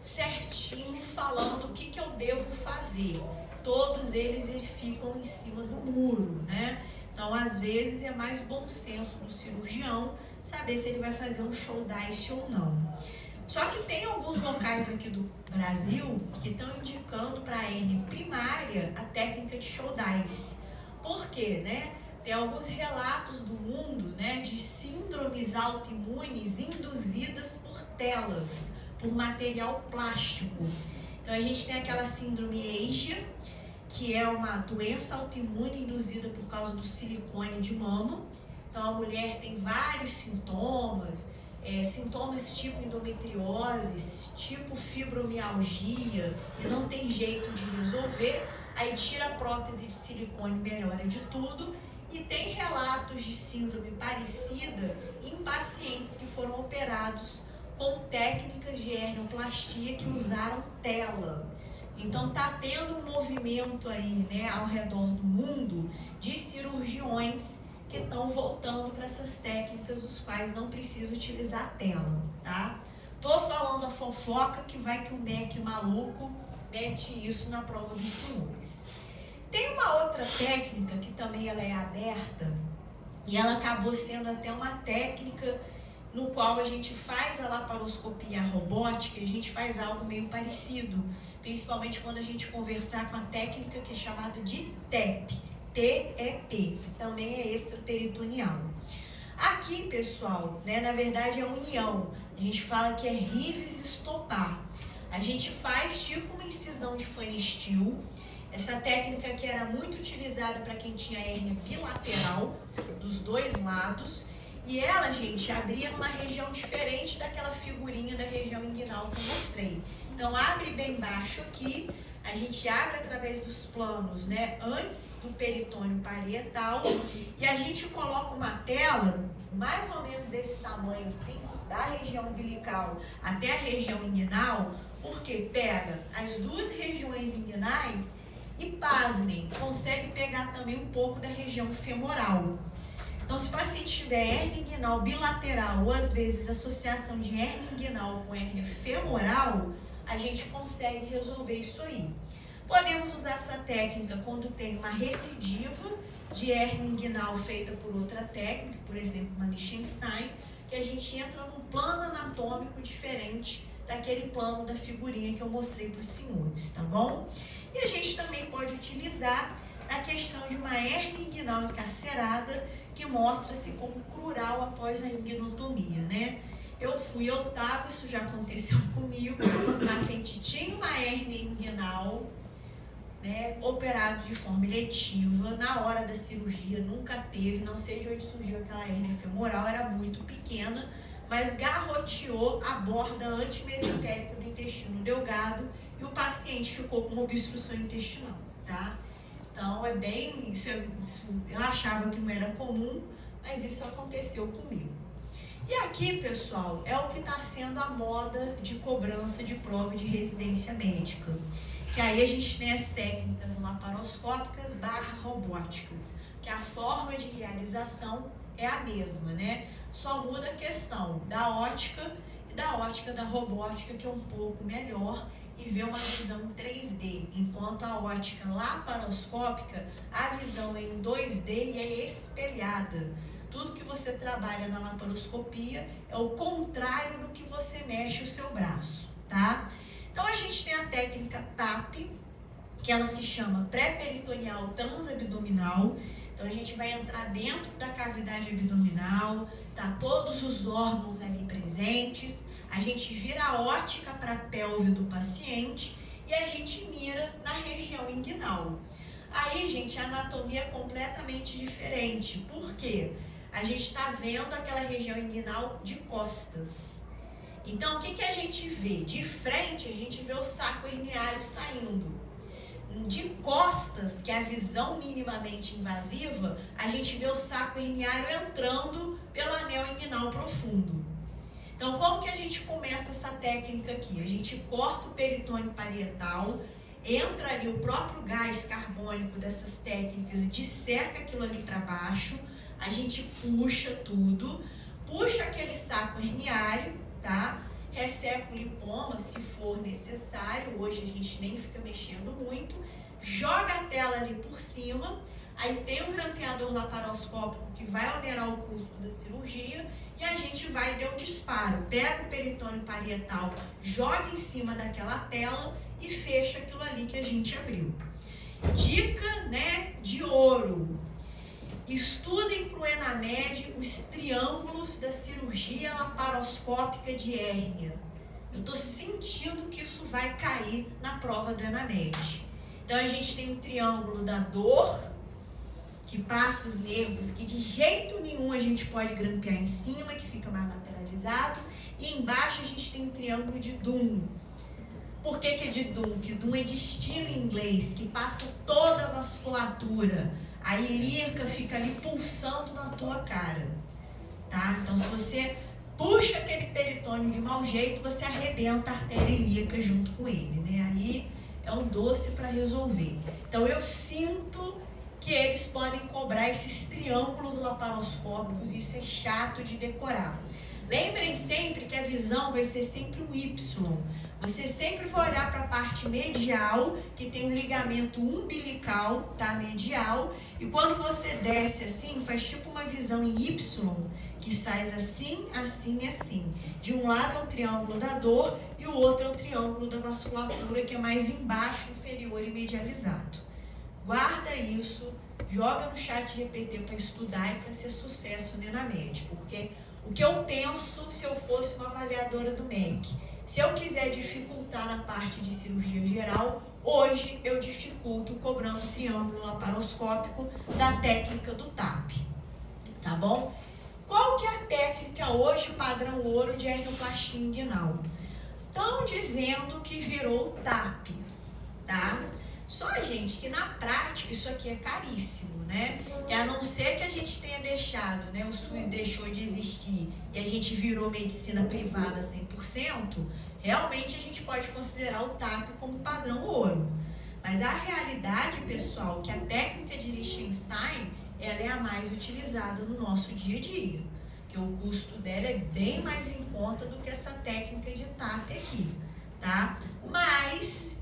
Speaker 1: certinho falando o que eu devo fazer. Todos eles ficam em cima do muro, né? Então, às vezes, é mais bom senso do cirurgião saber se ele vai fazer um Shouldice ou não. Só que tem alguns locais aqui do Brasil que estão indicando para a hérnia primária a técnica de Shouldice. Por quê, né? Tem alguns relatos do mundo, né, de síndromes autoimunes induzidas por telas, por material plástico. Então, a gente tem aquela síndrome EIGEA, que é uma doença autoimune induzida por causa do silicone de mama. Então, a mulher tem vários sintomas, sintomas tipo endometriose, tipo fibromialgia, e não tem jeito de resolver. Aí tira a prótese de silicone, melhora de tudo. E tem relatos de síndrome parecida em pacientes que foram operados com técnicas de hernioplastia que usaram tela. Então, está tendo um movimento aí, né, ao redor do mundo de cirurgiões que estão voltando para essas técnicas, os quais não precisam utilizar a tela, tá? Tô falando a fofoca que vai que o MEC maluco mete isso na prova dos senhores. Tem uma outra técnica que também ela é aberta e ela acabou sendo até uma técnica no qual a gente faz a laparoscopia robótica e a gente faz algo meio parecido, principalmente quando a gente conversar com a técnica que é chamada de TEP, TEP, também é extraperitoneal. Aqui, pessoal, né, na verdade é união, a gente fala que é Rives estopar. A gente faz tipo uma incisão de Pfannstiel. Essa técnica que era muito utilizada para quem tinha hérnia bilateral, dos dois lados, e ela, gente, abria numa região diferente daquela figurinha da região inguinal que eu mostrei. Então, abre bem baixo aqui, a gente abre através dos planos, né, antes do peritônio parietal, e a gente coloca uma tela mais ou menos desse tamanho assim, da região umbilical até a região inguinal, porque pega as duas regiões inguinais e, pasmem, consegue pegar também um pouco da região femoral. Então, se o paciente tiver hérnia inguinal bilateral ou, às vezes, associação de hérnia inguinal com hérnia femoral, a gente consegue resolver isso aí. Podemos usar essa técnica quando tem uma recidiva de hérnia inguinal feita por outra técnica, por exemplo, uma Liechtenstein, que a gente entra num plano anatômico diferente daquele plano da figurinha que eu mostrei para os senhores, tá bom? E a gente também pode utilizar a questão de uma hérnia inguinal encarcerada, que mostra-se como crural após a inguinotomia, né? Eu tava, isso já aconteceu comigo, o paciente tinha uma hérnia inguinal, né, operado de forma eletiva, na hora da cirurgia nunca teve, não sei de onde surgiu aquela hérnia femoral, era muito pequena, mas garroteou a borda antimesentérica do intestino delgado e o paciente ficou com uma obstrução intestinal, tá? Então, eu achava que não era comum, mas isso aconteceu comigo. E aqui, pessoal, é o que está sendo a moda de cobrança de prova de residência médica. Que aí a gente tem as técnicas laparoscópicas / robóticas, que a forma de realização é a mesma, né? Só muda a questão da ótica e da ótica da robótica, que é um pouco melhor, e vê uma visão em 3D, enquanto a ótica laparoscópica, a visão é em 2D e é espelhada. Tudo que você trabalha na laparoscopia é o contrário do que você mexe o seu braço, tá? Então a gente tem a técnica TAP, que ela se chama pré-peritoneal transabdominal. Então a gente vai entrar dentro da cavidade abdominal, tá todos os órgãos ali presentes, a gente vira a ótica para a pelve do paciente e a gente mira na região inguinal. Aí, gente, a anatomia é completamente diferente. Por quê? A gente está vendo aquela região inguinal de costas. Então, o que a gente vê? De frente, a gente vê o saco herniário saindo. De costas, que é a visão minimamente invasiva, a gente vê o saco herniário entrando pelo anel inguinal profundo. Então, como que a gente começa essa técnica aqui? A gente corta o peritônio parietal, entra ali o próprio gás carbônico dessas técnicas e disseca aquilo ali para baixo, a gente puxa tudo, puxa aquele saco herniário, tá? Resseca o lipoma se for necessário, hoje a gente nem fica mexendo muito, joga a tela ali por cima, aí tem um grampeador laparoscópico que vai onerar o custo da cirurgia e a gente vai dar um disparo, pega o peritônio parietal, joga em cima daquela tela e fecha aquilo ali que a gente abriu. Dica, né, de ouro. Estudem para o ENAMED os triângulos da cirurgia laparoscópica de hérnia. Eu estou sentindo que isso vai cair na prova do ENAMED. Então a gente tem o triângulo da dor, que passa os nervos, que de jeito nenhum a gente pode grampear em cima, que fica mais lateralizado. E embaixo a gente tem o triângulo de Dunn. Por que é de Dunn? Que Dunn é destino em inglês, que passa toda a vasculatura. A ilíaca fica ali pulsando na tua cara, tá? Então, se você puxa aquele peritônio de mau jeito, você arrebenta a artéria ilíaca junto com ele, né? Aí é um doce para resolver. Então, eu sinto que eles podem cobrar esses triângulos laparoscópicos, isso é chato de decorar. Lembrem sempre que a visão vai ser sempre um Y. Você sempre vai olhar para a parte medial, que tem um ligamento umbilical, tá? Medial. E quando você desce assim, faz tipo uma visão em Y, que sai assim, assim e assim. De um lado é o triângulo da dor e o outro é o triângulo da vasculatura, que é mais embaixo, inferior e medializado. Guarda isso, joga no chat GPT para estudar e para ser sucesso no ENAMED, porque o que eu penso se eu fosse uma avaliadora do MEC, se eu quiser dificultar na parte de cirurgia geral, hoje eu dificulto cobrando triângulo laparoscópico da técnica do TAP, tá bom? Qual que é a técnica hoje, padrão ouro de hernioplastia inguinal? Estão dizendo que virou TAP, tá? Só, gente, que na prática isso aqui é caríssimo, né? E a não ser que a gente tenha deixado, né? O SUS deixou de existir e a gente virou medicina privada 100%, realmente a gente pode considerar o TAP como padrão ouro. Mas a realidade, pessoal, que a técnica de Liechtenstein, ela é a mais utilizada no nosso dia a dia. Porque o custo dela é bem mais em conta do que essa técnica de TAP aqui, tá? Mas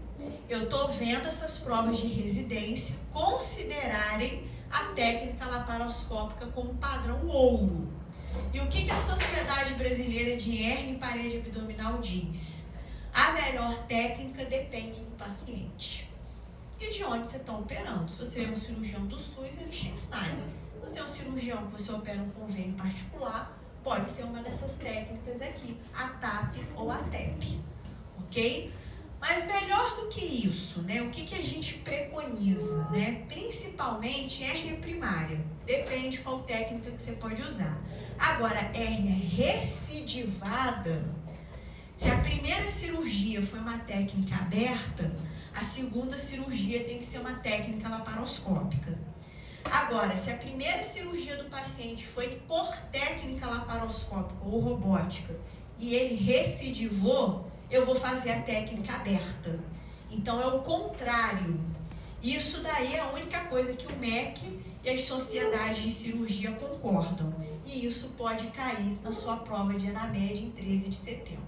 Speaker 1: eu estou vendo essas provas de residência considerarem a técnica laparoscópica como padrão ouro. E o que a Sociedade Brasileira de Hérnia e Parede Abdominal diz? A melhor técnica depende do paciente. E de onde você está operando? Se você é um cirurgião do SUS, é Liechtenstein. Se você é um cirurgião que você opera um convênio particular, pode ser uma dessas técnicas aqui, a TAP ou a TEP, ok? Mas melhor do que isso, né? O que a gente preconiza, né? Principalmente hérnia primária. Depende qual técnica que você pode usar. Agora, hérnia recidivada, se a primeira cirurgia foi uma técnica aberta, a segunda cirurgia tem que ser uma técnica laparoscópica. Agora, se a primeira cirurgia do paciente foi por técnica laparoscópica ou robótica e ele recidivou, eu vou fazer a técnica aberta. Então, é o contrário. Isso daí é a única coisa que o MEC e as sociedades de cirurgia concordam. E isso pode cair na sua prova de ENAMED em 13 de setembro.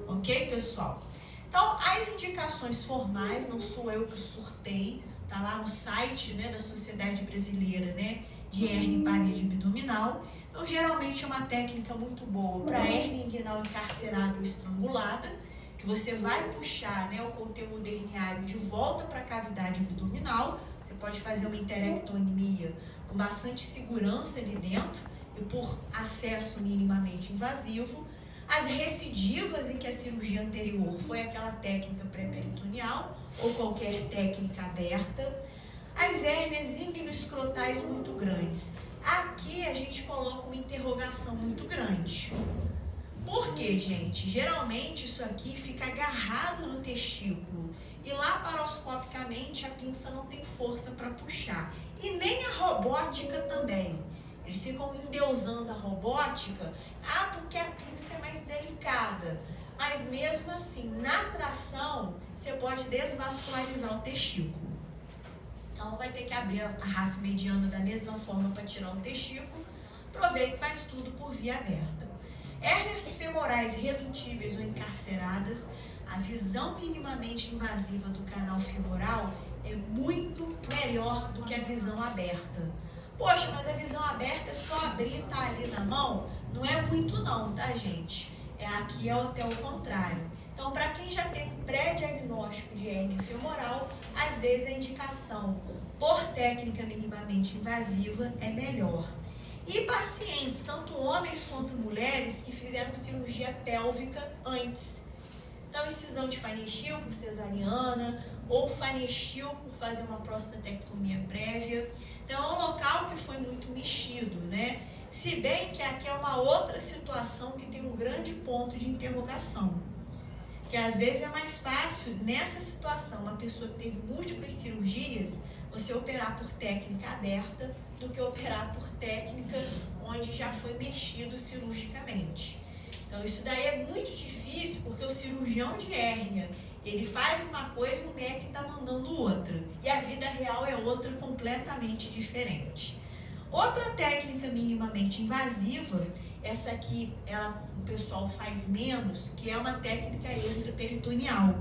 Speaker 1: Ok, pessoal? Então, as indicações formais, não sou eu que surtei, tá lá no site, né, da Sociedade Brasileira, né, de hérnia em parede abdominal. Então, geralmente é uma técnica muito boa para hérnia inguinal encarcerada ou estrangulada, que você vai puxar, né, o conteúdo herniário de volta para a cavidade abdominal. Você pode fazer uma enterectomia com bastante segurança ali dentro e por acesso minimamente invasivo. As recidivas em que a cirurgia anterior foi aquela técnica pré-peritoneal ou qualquer técnica aberta. As hérnias íngano-escrotais muito grandes. Aqui a gente coloca uma interrogação muito grande. Por quê, gente? Geralmente isso aqui fica agarrado no testículo e laparoscopicamente a pinça não tem força para puxar. E nem a robótica também. Eles ficam endeusando a robótica, porque a pinça é mais delicada. Mas mesmo assim, na tração, você pode desvascularizar o testículo. Então vai ter que abrir a RAF mediana da mesma forma para tirar o testículo. Provei que faz tudo por via aberta. Hérnias femorais redutíveis ou encarceradas, a visão minimamente invasiva do canal femoral é muito melhor do que a visão aberta. Poxa, mas a visão aberta é só abrir e tá ali na mão? Não é muito não, tá, gente? Aqui é até o contrário. Então, para quem já tem pré-diagnóstico de hérnia femoral, às vezes a indicação por técnica minimamente invasiva é melhor. E pacientes, tanto homens quanto mulheres, que fizeram cirurgia pélvica antes. Então, incisão de fanechiu por cesariana, ou fanechiu por fazer uma prostatectomia prévia. Então, é um local que foi muito mexido, né? Se bem que aqui é uma outra situação que tem um grande ponto de interrogação. Que às vezes é mais fácil, nessa situação, uma pessoa que teve múltiplas cirurgias, você operar por técnica aberta do que operar por técnica onde já foi mexido cirurgicamente. Então, isso daí é muito difícil, porque o cirurgião de hérnia, ele faz uma coisa e o MEC está mandando outra. E a vida real é outra completamente diferente. Outra técnica minimamente invasiva, essa aqui o pessoal faz menos, que é uma técnica extraperitoneal.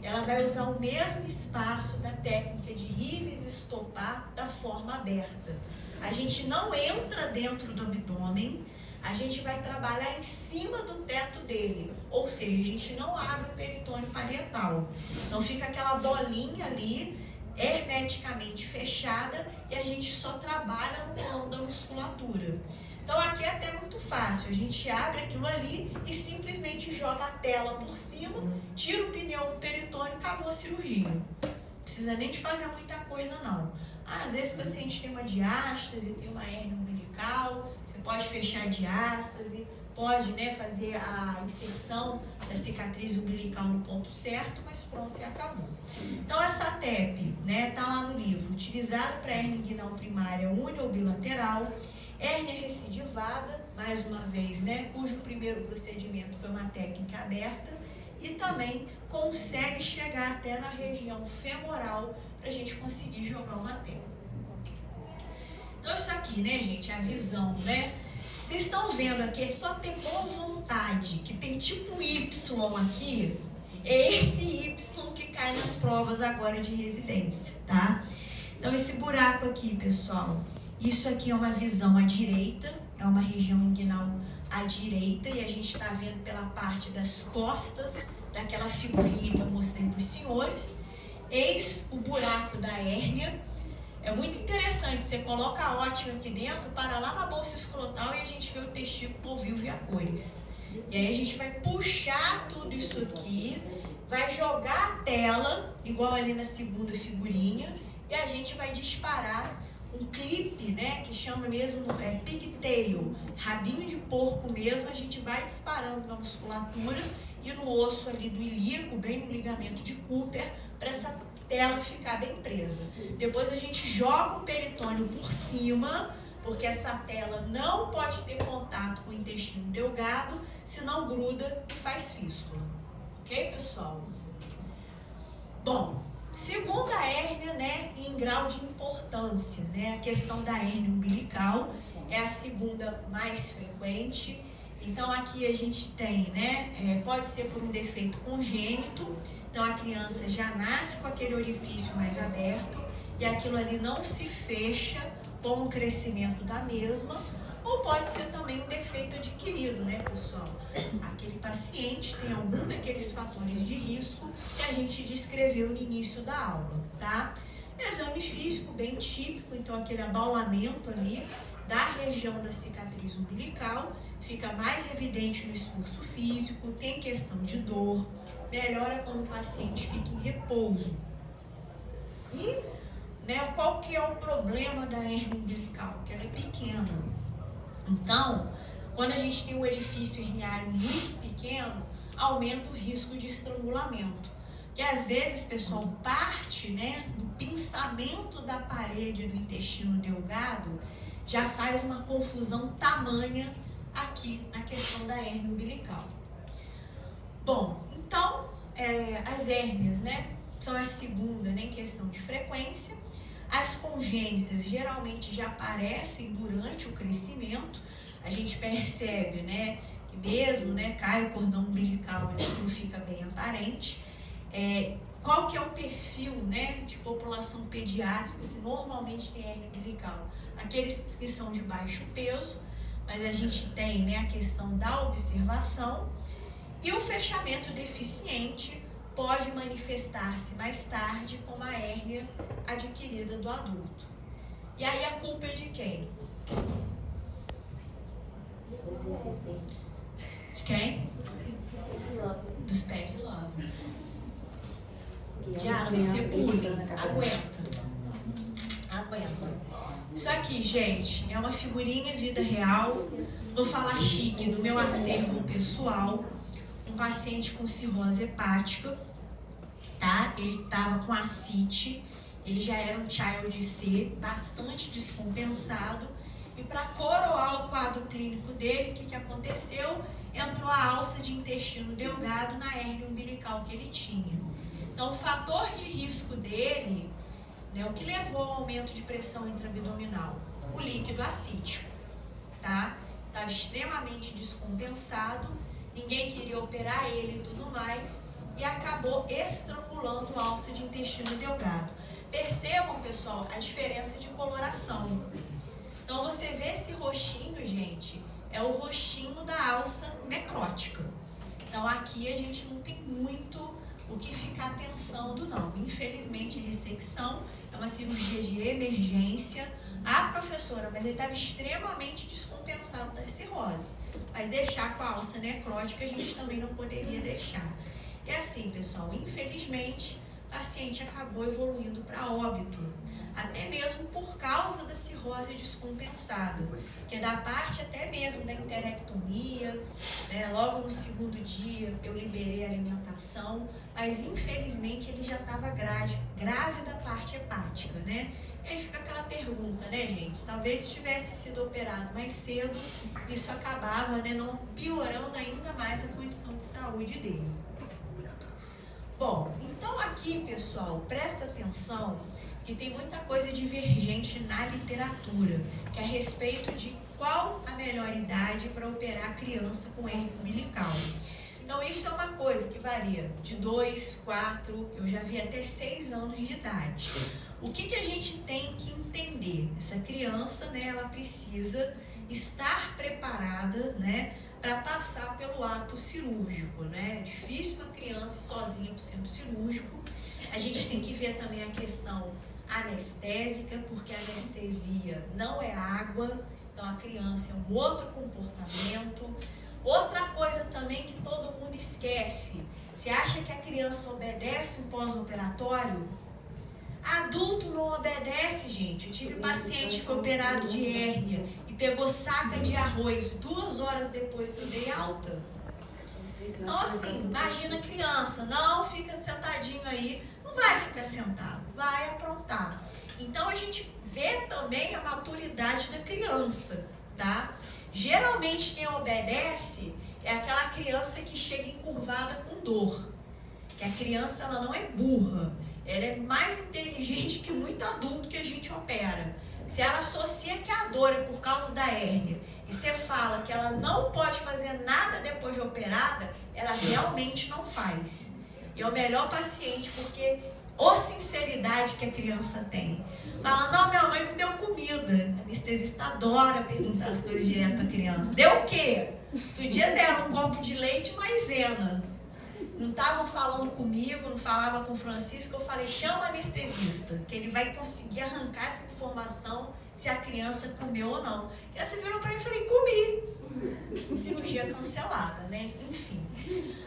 Speaker 1: Ela vai usar o mesmo espaço da técnica de Rives estopar da forma aberta. A gente não entra dentro do abdômen, a gente vai trabalhar em cima do teto dele, ou seja, a gente não abre o peritônio parietal. Então fica aquela bolinha ali, hermeticamente fechada, e a gente só trabalha no plano da musculatura. Então aqui é até muito fácil, a gente abre aquilo ali e simplesmente joga a tela por cima, tira o pneu do peritônio e acabou a cirurgia. Não precisa nem de fazer muita coisa não. Às vezes o paciente tem uma diástase, tem uma hérnia umbilical, você pode fechar a diástase, pode, né, fazer a inserção da cicatriz umbilical no ponto certo, mas pronto, e acabou. Então essa TEP, né, tá lá no livro, utilizada para hérnia inguinal primária uni ou bilateral, hérnia recidivada, mais uma vez, né, cujo primeiro procedimento foi uma técnica aberta e também consegue chegar até na região femoral para a gente conseguir jogar uma tela. Então isso aqui, né, gente, é a visão, né? Vocês estão vendo aqui, é só ter boa vontade, que tem tipo um Y aqui, é esse Y que cai nas provas agora de residência, tá? Então esse buraco aqui, pessoal, isso aqui é uma visão à direita, é uma região inguinal à direita, e a gente está vendo pela parte das costas, daquela figurinha que eu mostrei para os senhores. Eis o buraco da hérnia. É muito interessante, você coloca a ótica aqui dentro, para lá na bolsa escrotal e a gente vê o testículo ovível e a cores. E aí a gente vai puxar tudo isso aqui, vai jogar a tela, igual ali na segunda figurinha, e a gente vai disparar um clipe, né, que chama mesmo pigtail, rabinho de porco mesmo. A gente vai disparando na musculatura e no osso ali do ilíaco, bem no ligamento de Cooper, para essa tela ficar bem presa. Depois a gente joga o peritônio por cima, porque essa tela não pode ter contato com o intestino delgado, senão gruda e faz fístula. Ok, pessoal? Bom, segunda hérnia, né, em grau de importância, né, a questão da hérnia umbilical é a segunda mais frequente. Então aqui a gente tem, né, pode ser por um defeito congênito, então a criança já nasce com aquele orifício mais aberto e aquilo ali não se fecha com o crescimento da mesma, ou pode ser também um defeito adquirido, né, pessoal? Aquele paciente tem algum daqueles fatores de risco que a gente descreveu no início da aula, tá? Exame físico bem típico, então aquele abaulamento ali da região da cicatriz umbilical fica mais evidente no esforço físico, tem questão de dor, melhora quando o paciente fica em repouso. E, né, qual que é o problema da hérnia umbilical? Que ela é pequena. Então, quando a gente tem um orifício herniário muito pequeno, aumenta o risco de estrangulamento. Que às vezes, pessoal, parte, né, do pinçamento da parede do intestino delgado já faz uma confusão tamanha aqui na questão da hérnia umbilical. Bom, então, as hérnias, né, são a segunda, né, em questão de frequência. As congênitas geralmente já aparecem durante o crescimento. A gente percebe, né, que mesmo, né, cai o cordão umbilical, mas aquilo fica bem aparente. Qual que é o perfil, né, de população pediátrica que normalmente tem hérnia umbilical? Aqueles que são de baixo peso, mas a gente tem, né, a questão da observação, e o fechamento deficiente pode manifestar-se mais tarde como a hérnia adquirida do adulto. E aí a culpa é de quem? De quem? Dos pet lovers. Diana, vai ser bullying. Aguenta. Isso aqui, gente, é uma figurinha vida real. Vou falar chique do meu acervo pessoal. Um paciente com cirrose hepática, tá? Ele estava com ascite, ele já era um child C, bastante descompensado. E para coroar o quadro clínico dele, o que aconteceu? Entrou a alça de intestino delgado na hérnia umbilical que ele tinha. Então, o fator de risco dele, né, o que levou ao aumento de pressão intraabdominal? O líquido acítico, tá? Estava extremamente descompensado, ninguém queria operar ele e tudo mais, e acabou estrangulando a alça de intestino delgado. Percebam, pessoal, a diferença de coloração. Então, você vê esse roxinho, gente, é o roxinho da alça necrótica. Então, aqui a gente não tem muito o que ficar pensando, não. Infelizmente, ressecção é uma cirurgia de emergência. Ah, professora, mas ele estava extremamente descompensado da cirrose. Mas deixar com a alça necrótica a gente também não poderia deixar. E assim, pessoal, infelizmente, o paciente acabou evoluindo para óbito. Até mesmo por causa da cirrose descompensada, que é da parte até mesmo da enterectomia, né? Logo no segundo dia eu liberei a alimentação, mas infelizmente ele já estava grave da parte hepática, né? E aí fica aquela pergunta, né, gente? Talvez se tivesse sido operado mais cedo, isso acabava, né, não piorando ainda mais a condição de saúde dele. Bom, então aqui, pessoal, presta atenção que tem muita coisa divergente na literatura, que é a respeito de qual a melhor idade para operar a criança com hérnia umbilical. Então, isso é uma coisa que varia de 2, 4, eu já vi até 6 anos de idade. O que a gente tem que entender? Essa criança, né, ela precisa estar preparada, né, para passar pelo ato cirúrgico, né? É difícil uma criança sozinha para o centro cirúrgico. A gente tem que ver também a questão anestésica, porque a anestesia não é água, então a criança é um outro comportamento. Outra coisa também que todo mundo esquece, Você acha que a criança obedece um pós-operatório? Adulto não obedece, gente. Eu tive paciente que foi operado de hérnia e pegou saca de arroz 2 horas depois que eu dei alta. Então, assim, imagina a criança, não fica sentadinho aí, não vai ficar sentado, vai aprontar. Então, a gente vê também a maturidade da criança, tá? Geralmente, quem obedece é aquela criança que chega encurvada com dor. Que a criança, ela não é burra. Ela é mais inteligente que muito adulto que a gente opera. Se ela associa que a dor é por causa da hérnia e você fala que ela não pode fazer nada depois de operada, ela realmente não faz. E é o melhor paciente, porque a sinceridade que a criança tem. Fala, não, minha mãe me deu comida. A anestesista adora perguntar as coisas direto para a criança. Deu o quê? Outro dia deram um copo de leite e maisena. Não estavam falando comigo, não falava com o Francisco, eu falei, chama o anestesista, que ele vai conseguir arrancar essa informação se a criança comeu ou não. A criança virou para mim e falei, comi. Cirurgia cancelada, né? Enfim.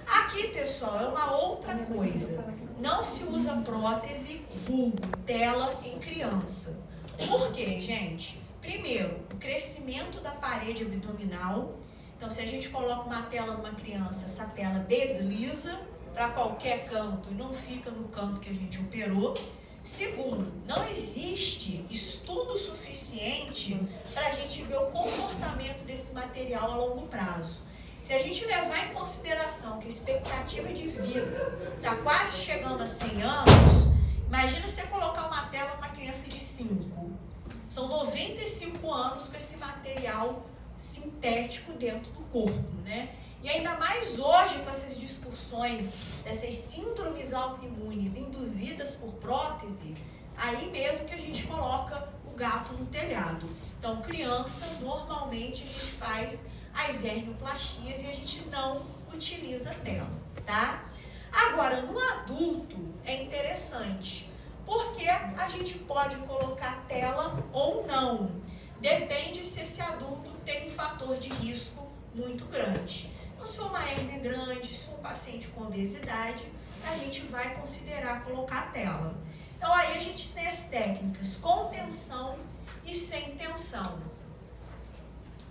Speaker 1: Aqui, pessoal, é uma outra coisa. Não se usa prótese, vulgo, tela em criança. Por quê, gente? Primeiro, o crescimento da parede abdominal. Então, se a gente coloca uma tela numa criança, essa tela desliza para qualquer canto e não fica no canto que a gente operou. Segundo, não existe estudo suficiente para a gente ver o comportamento desse material a longo prazo. Se a gente levar em consideração que a expectativa de vida está quase chegando a 100 anos, imagina você colocar uma tela numa criança de 5. São 95 anos com esse material sintético dentro do corpo, né? E ainda mais hoje com essas discussões dessas síndromes autoimunes induzidas por prótese, aí mesmo que a gente coloca o gato no telhado. Então, criança, normalmente a gente faz as hernioplastias e a gente não utiliza tela, tá? Agora, no adulto é interessante, porque a gente pode colocar tela ou não. Depende se esse adulto tem um fator de risco muito grande. Então, se for uma hérnia grande, se for um paciente com obesidade, a gente vai considerar colocar tela. Então, aí a gente tem as técnicas com tensão e sem tensão.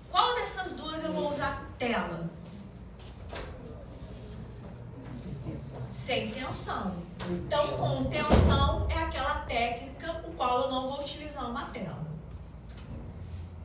Speaker 1: Qual dessas duas eu vou usar tela? Sem tensão. Então, com tensão é aquela técnica o qual eu não vou utilizar uma tela.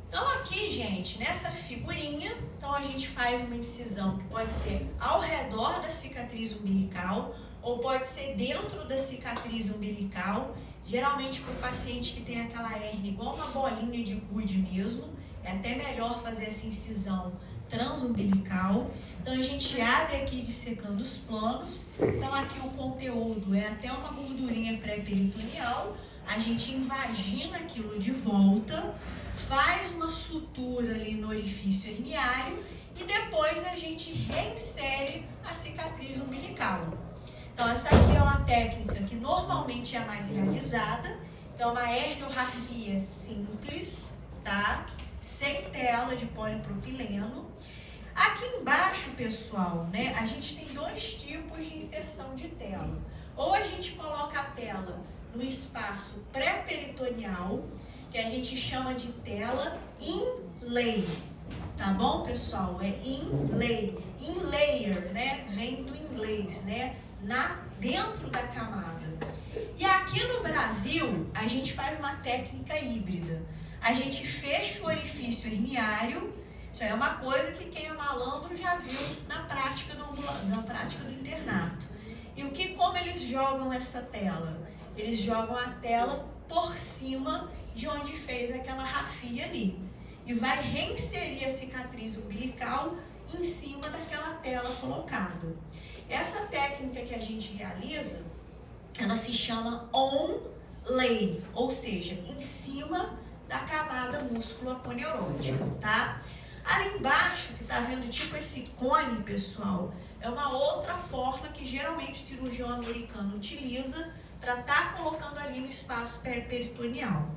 Speaker 1: Então aqui, gente, nessa figurinha, então a gente faz uma incisão que pode ser ao redor da cicatriz umbilical ou pode ser dentro da cicatriz umbilical, geralmente para o paciente que tem aquela hérnia igual uma bolinha de gude mesmo, é até melhor fazer essa incisão transumbilical. Então a gente abre aqui dissecando os planos, então aqui o conteúdo é até uma gordurinha pré-peritoneal, a gente invagina aquilo de volta, faz uma sutura ali no orifício herniário e depois a gente reinsere a cicatriz umbilical. Então essa aqui é uma técnica que normalmente é a mais realizada, então é uma herniorrafia simples, tá? Sem tela de polipropileno. Aqui embaixo, pessoal, né, a gente tem 2 tipos de inserção de tela. Ou a gente coloca a tela no espaço pré-peritoneal, que a gente chama de tela inlay, tá bom, pessoal? É inlay, inlayer, né? Vem do inglês, né? Dentro da camada. E aqui no Brasil, a gente faz uma técnica híbrida. A gente fecha o orifício herniário, isso é uma coisa que quem é malandro já viu na prática do internato. E como eles jogam essa tela? Eles jogam a tela por cima de onde fez aquela rafia ali. E vai reinserir a cicatriz umbilical em cima daquela tela colocada. Essa técnica que a gente realiza, ela se chama onlay, ou seja, em cima da camada músculo aponeurótico, tá? Ali embaixo, que tá vendo tipo esse cone, pessoal, é uma outra forma que geralmente o cirurgião americano utiliza para estar colocando ali no espaço peritoneal.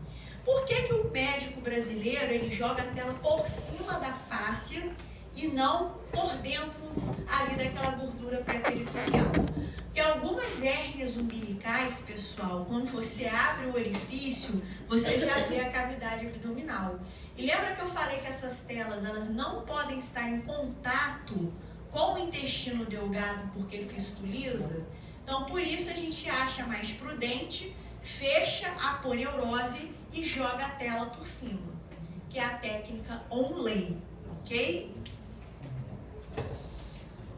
Speaker 1: Por que o médico brasileiro ele joga a tela por cima da fáscia e não por dentro ali daquela gordura pré-peritoneal. Porque algumas hérnias umbilicais, pessoal, quando você abre o orifício, você já vê a cavidade abdominal. E lembra que eu falei que essas telas, elas não podem estar em contato com o intestino delgado porque fistuliza? Então, por isso a gente acha mais prudente, fecha a aponeurose e joga a tela por cima, que é a técnica on-lay, ok?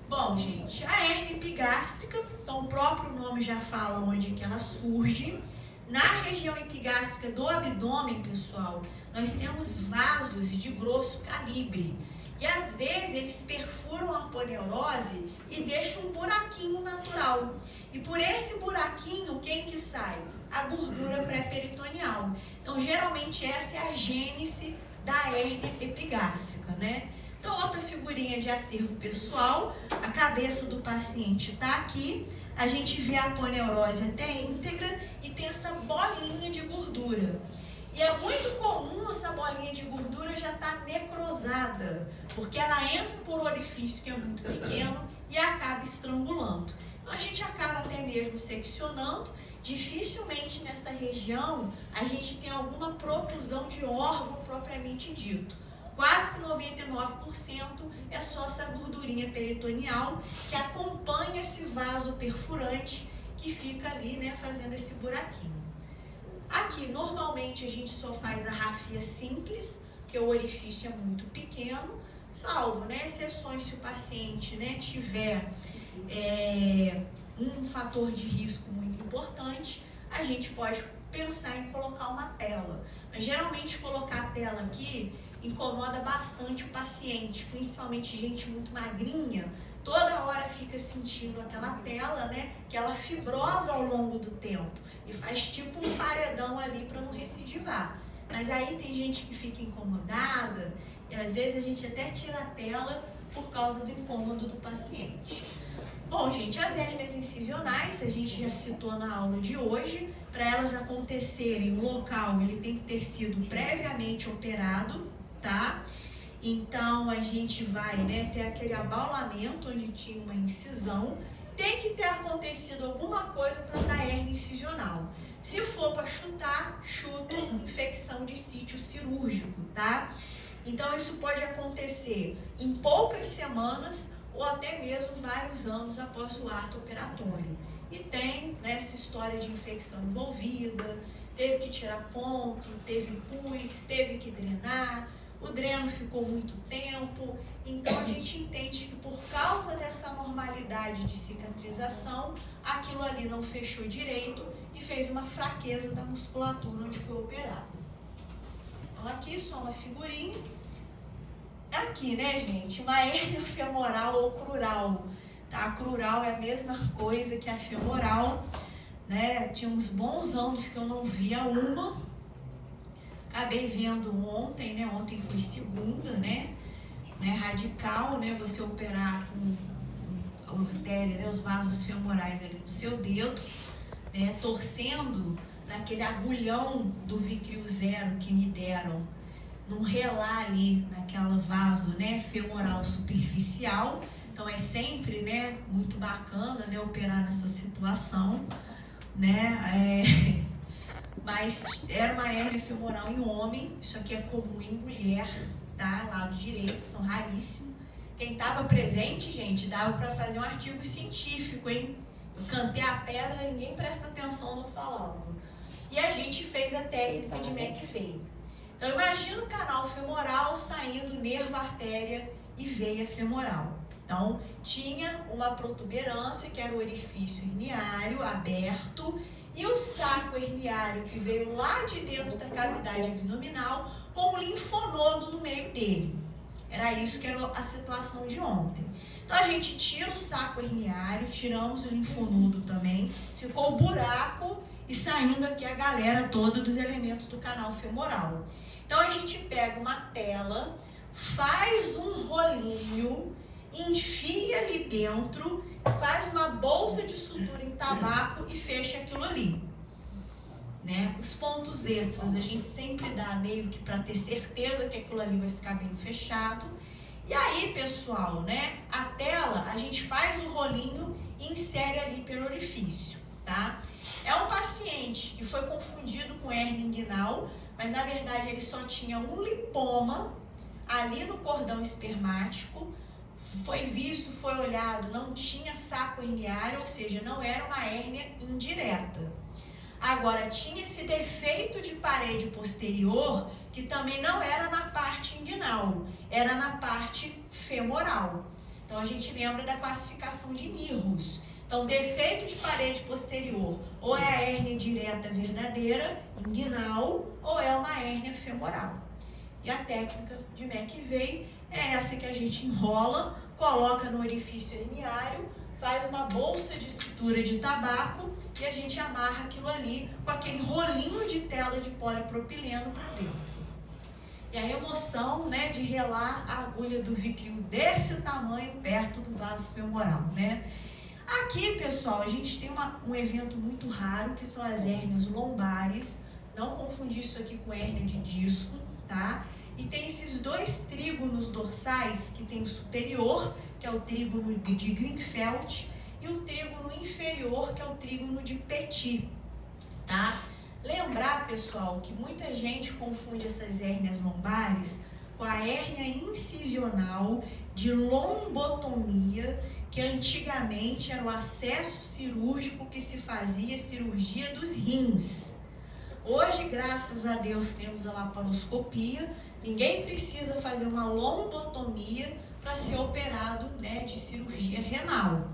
Speaker 1: Bom, gente, a hérnia epigástrica, então o próprio nome já fala onde que ela surge. Na região epigástrica do abdômen, pessoal, nós temos vasos de grosso calibre. E às vezes eles perfuram a aponeurose e deixam um buraquinho natural. E por esse buraquinho, quem que sai? A gordura pré-peritoneal. Então, geralmente essa é a gênese da hérnia epigástrica, né? Então, outra figurinha de acervo pessoal, a cabeça do paciente está aqui, a gente vê a aponeurose até íntegra e tem essa bolinha de gordura. E é muito comum essa bolinha de gordura já estar necrosada, porque ela entra por um orifício que é muito pequeno e acaba estrangulando. Então, a gente acaba até mesmo seccionando. Dificilmente nessa região a gente tem alguma protusão de órgão propriamente dito. Quase que 99% é só essa gordurinha peritoneal que acompanha esse vaso perfurante que fica ali, né, fazendo esse buraquinho. Aqui, normalmente, a gente só faz a rafia simples, porque o orifício é muito pequeno, salvo, né, exceções se o paciente, né, tiver um fator de risco muito importante, a gente pode pensar em colocar uma tela. Mas, geralmente, colocar a tela aqui incomoda bastante o paciente, principalmente gente muito magrinha, toda hora fica sentindo aquela tela, né, que ela fibrosa ao longo do tempo e faz tipo um paredão ali para não recidivar. Mas aí tem gente que fica incomodada e às vezes a gente até tira a tela por causa do incômodo do paciente. Bom, gente, as hérnias incisionais, a gente já citou na aula de hoje, para elas acontecerem, o local ele tem que ter sido previamente operado, tá? Então, a gente vai, né, ter aquele abaulamento onde tinha uma incisão, tem que ter acontecido alguma coisa para dar hérnia incisional. Se for para chutar, chuta infecção de sítio cirúrgico, tá? Então, isso pode acontecer em poucas semanas ou até mesmo vários anos após o ato operatório. E tem, né, essa história de infecção envolvida, teve que tirar ponto, teve pus, teve que drenar, o dreno ficou muito tempo, então a gente entende que por causa dessa normalidade de cicatrização, aquilo ali não fechou direito e fez uma fraqueza da musculatura onde foi operado. Então aqui só uma figurinha. Aqui, né, gente, uma hérnia femoral ou crural, tá? A crural é a mesma coisa que a femoral, né? Tinha uns bons anos que eu não via uma. Acabei vendo ontem, né? Ontem foi segunda, né? Radical, né? Você operar com a artéria, né? Os vasos femorais ali no seu dedo, né? Torcendo naquele agulhão do Vicryl Zero que me deram, num relar ali, naquela vaso, né? Femoral superficial. Então é sempre, né? Muito bacana, né? Operar nessa situação, né? Mas era uma hérnia femoral em homem, isso aqui é comum em mulher, tá? Lado direito, então raríssimo. Quem estava presente, gente, dava para fazer um artigo científico, hein? Eu cantei a pedra, ninguém presta atenção no falando. E a gente fez a técnica de McVeigh. Então imagina o canal femoral saindo nervo, artéria e veia femoral. Então tinha uma protuberância, que era o orifício herniário aberto, e o saco herniário que veio lá de dentro da cavidade abdominal com um linfonodo no meio dele. Era isso que era a situação de ontem. Então a gente tira o saco herniário, tiramos o linfonodo também, ficou o buraco e saindo aqui a galera toda dos elementos do canal femoral. Então a gente pega uma tela, faz um rolinho, enfia ali dentro, faz uma bolsa de sutura em tabaco e fecha aquilo ali, né? Os pontos extras a gente sempre dá meio que para ter certeza que aquilo ali vai ficar bem fechado. E aí, pessoal, né, a tela, a gente faz o rolinho e insere ali pelo orifício, tá? É um paciente que foi confundido com hérnia inguinal, mas na verdade ele só tinha um lipoma ali no cordão espermático, foi visto, foi olhado, não tinha saco herniário, ou seja, não era uma hérnia indireta. Agora, tinha esse defeito de parede posterior, que também não era na parte inguinal, era na parte femoral. Então, a gente lembra da classificação de Mirrus. Então, defeito de parede posterior, ou é a hérnia direta verdadeira, inguinal, ou é uma hérnia femoral. E a técnica de McVeigh é essa que a gente enrola, coloca no orifício herniário, faz uma bolsa de sutura de tabaco e a gente amarra aquilo ali com aquele rolinho de tela de polipropileno para dentro. E a emoção, né, de relar a agulha do Vicryl desse tamanho perto do vaso femoral, né? Aqui, pessoal, a gente tem um evento muito raro, que são as hérnias lombares. Não confundir isso aqui com hérnia de disco, tá? E tem esses dois trígonos dorsais, que tem o superior, que é o trígono de Greenfeld, e o trígono inferior, que é o trígono de Petit, tá? Lembrar, pessoal, que muita gente confunde essas hérnias lombares com a hérnia incisional de lombotomia, que antigamente era o acesso cirúrgico que se fazia cirurgia dos rins. Hoje, graças a Deus, temos a laparoscopia, ninguém precisa fazer uma lombotomia para ser operado, né, de cirurgia renal.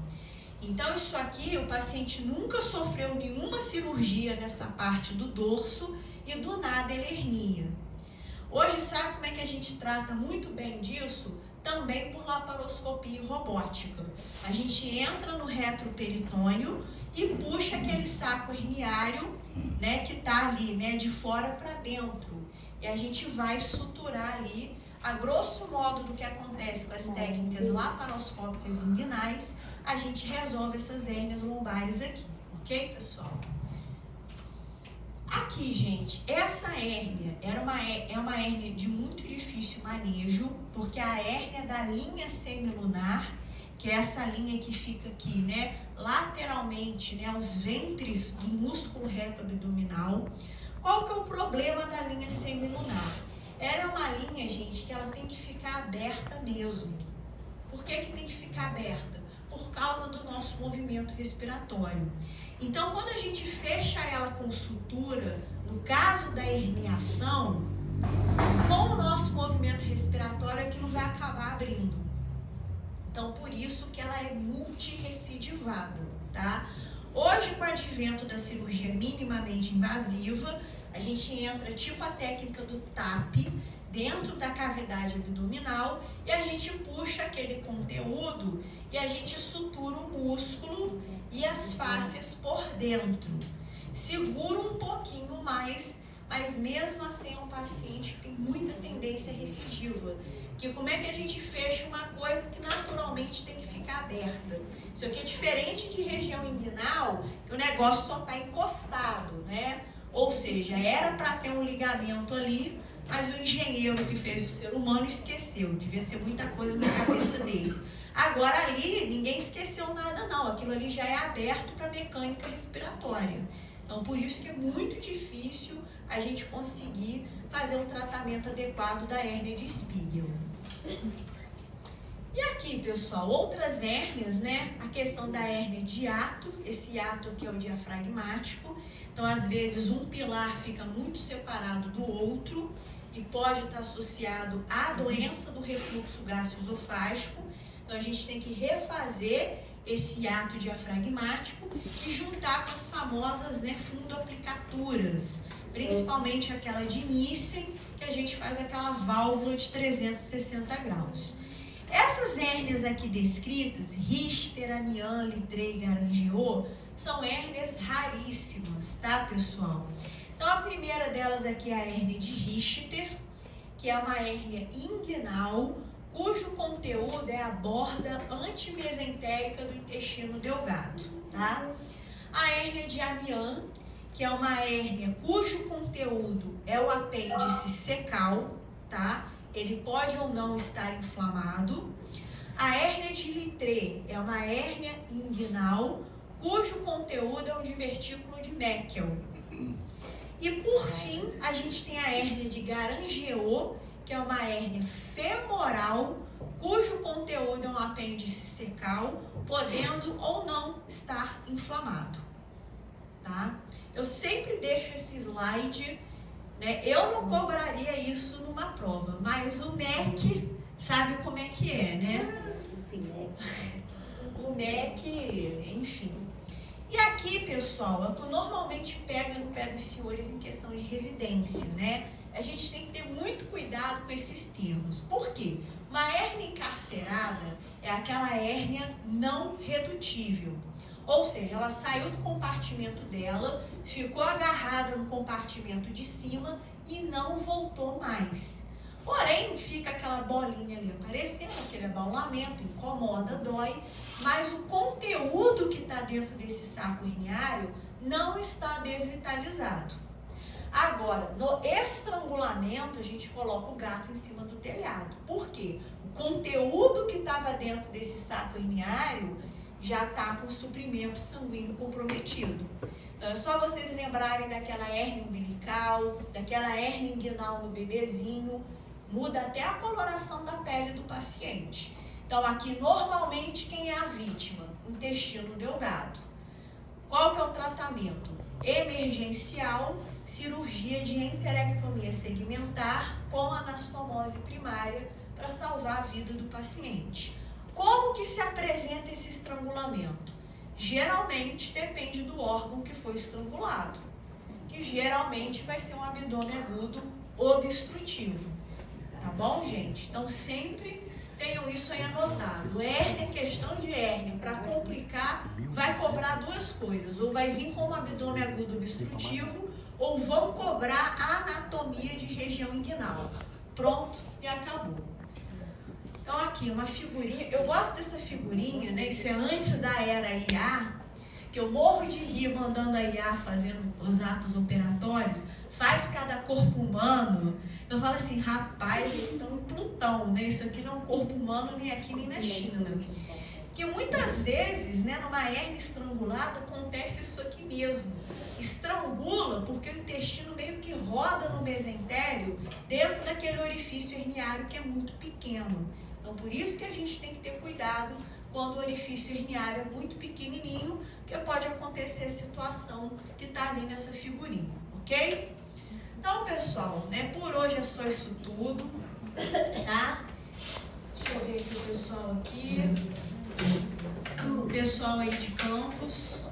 Speaker 1: Então, isso aqui, o paciente nunca sofreu nenhuma cirurgia nessa parte do dorso e do nada ele hernia. Hoje, sabe como é que a gente trata muito bem disso? Também por laparoscopia robótica. A gente entra no retroperitônio e puxa aquele saco herniário, né, que está ali, né, de fora para dentro. E a gente vai suturar ali, a grosso modo do que acontece com as técnicas laparoscópicas inguinais, a gente resolve essas hérnias lombares aqui, ok, pessoal? Aqui, gente, essa hérnia é uma hérnia de muito difícil manejo, porque a hérnia da linha semilunar, que é essa linha que fica aqui, né, lateralmente, né, aos ventres do músculo reto abdominal. Qual que é o problema da linha semilunar? Ela é uma linha, gente, que ela tem que ficar aberta mesmo. Por que que tem que ficar aberta? Por causa do nosso movimento respiratório. Então, quando a gente fecha ela com sutura, no caso da herniação, com o nosso movimento respiratório, aquilo vai acabar abrindo. Então, por isso que ela é multirecidivada, tá? Hoje, com o advento da cirurgia minimamente invasiva, a gente entra tipo a técnica do TAP dentro da cavidade abdominal e a gente puxa aquele conteúdo e a gente sutura o músculo e as fáscias por dentro. Segura um pouquinho mais, mas mesmo assim é um paciente que tem muita tendência recidiva. Que como é que a gente fecha uma coisa que naturalmente tem que ficar aberta? Isso aqui é diferente de região inguinal, que o negócio só está encostado, né? Ou seja, era para ter um ligamento ali, mas o engenheiro que fez o ser humano esqueceu. Devia ser muita coisa na cabeça dele. Agora ali, ninguém esqueceu nada não. Aquilo ali já é aberto para mecânica respiratória. Então, por isso que é muito difícil a gente conseguir fazer um tratamento adequado da hérnia de Spiegel. E aqui, pessoal, outras hérnias, né? A questão da hérnia de hiato. Esse hiato aqui é o diafragmático. Então, às vezes, um pilar fica muito separado do outro e pode estar associado à doença do refluxo gastroesofágico. Então, a gente tem que refazer esse hiato diafragmático e juntar com as famosas, né, fundoaplicaturas, principalmente aquela de Nissen, que a gente faz aquela válvula de 360 graus. Essas hérnias aqui descritas, Richter, Amiens, Littré e Garangeot, são hérnias raríssimas, tá, pessoal? Então, a primeira delas aqui é a hérnia de Richter, que é uma hérnia inguinal, cujo conteúdo é a borda antimesentérica do intestino delgado, tá? A hérnia de Amiens, que é uma hérnia cujo conteúdo é o apêndice cecal, tá? ele pode ou não estar inflamado. A hérnia de Littré é uma hérnia inguinal, cujo conteúdo é um divertículo de Meckel. E por fim, a gente tem a hérnia de Garangeot, que é uma hérnia femoral, cujo conteúdo é um apêndice secal, podendo ou não estar inflamado. Tá? Eu sempre deixo esse slide, né? Eu não cobraria isso numa prova, mas o MEC sabe como é que é, né? O MEC, enfim. E aqui, pessoal, é o que normalmente pega no pé dos senhores em questão de residência, né? A gente tem que ter muito cuidado com esses termos. Por quê? Uma hérnia encarcerada é aquela hérnia não redutível. Ou seja, ela saiu do compartimento dela, ficou agarrada no compartimento de cima e não voltou mais. Porém, fica aquela bolinha ali aparecendo, aquele abaulamento, incomoda, dói, mas o conteúdo que está dentro desse saco herniário não está desvitalizado. Agora, no estrangulamento, a gente coloca o gato em cima do telhado. Por quê? O conteúdo que estava dentro desse saco herniário já está com o suprimento sanguíneo comprometido. Então, é só vocês lembrarem daquela hérnia umbilical, daquela hérnia inguinal no bebezinho, muda até a coloração da pele do paciente. Então, aqui, normalmente, quem é a vítima? Intestino delgado. Qual que é o tratamento? Emergencial, cirurgia de enterectomia segmentar com anastomose primária para salvar a vida do paciente. Como que se apresenta esse estrangulamento? Geralmente depende do órgão que foi estrangulado, que geralmente vai ser um abdômen agudo obstrutivo. Tá bom, gente? Então sempre tenham isso aí anotado. Hérnia, questão de hérnia, para complicar, vai cobrar duas coisas. Ou vai vir com um abdômen agudo obstrutivo, ou vão cobrar a anatomia de região inguinal. Pronto, e acabou. Então aqui, uma figurinha. Eu gosto dessa figurinha, né? Isso é antes da era IA, que eu morro de rir mandando a IA fazendo os atos operatórios, faz cada corpo humano. Eu falo assim, rapaz, eles estão em Plutão, né? Isso aqui não é um corpo humano nem aqui nem na China. Que muitas vezes, né, numa hérnia estrangulada, acontece isso aqui mesmo. Estrangula porque o intestino meio que roda no mesentério dentro daquele orifício herniário que é muito pequeno. Então, por isso que a gente tem que ter cuidado quando o orifício herniário é muito pequenininho, porque pode acontecer a situação que está ali nessa figurinha, ok? Então, pessoal, né, por hoje é só isso tudo, tá? Deixa eu ver aqui o pessoal aqui. O pessoal aí de Campos.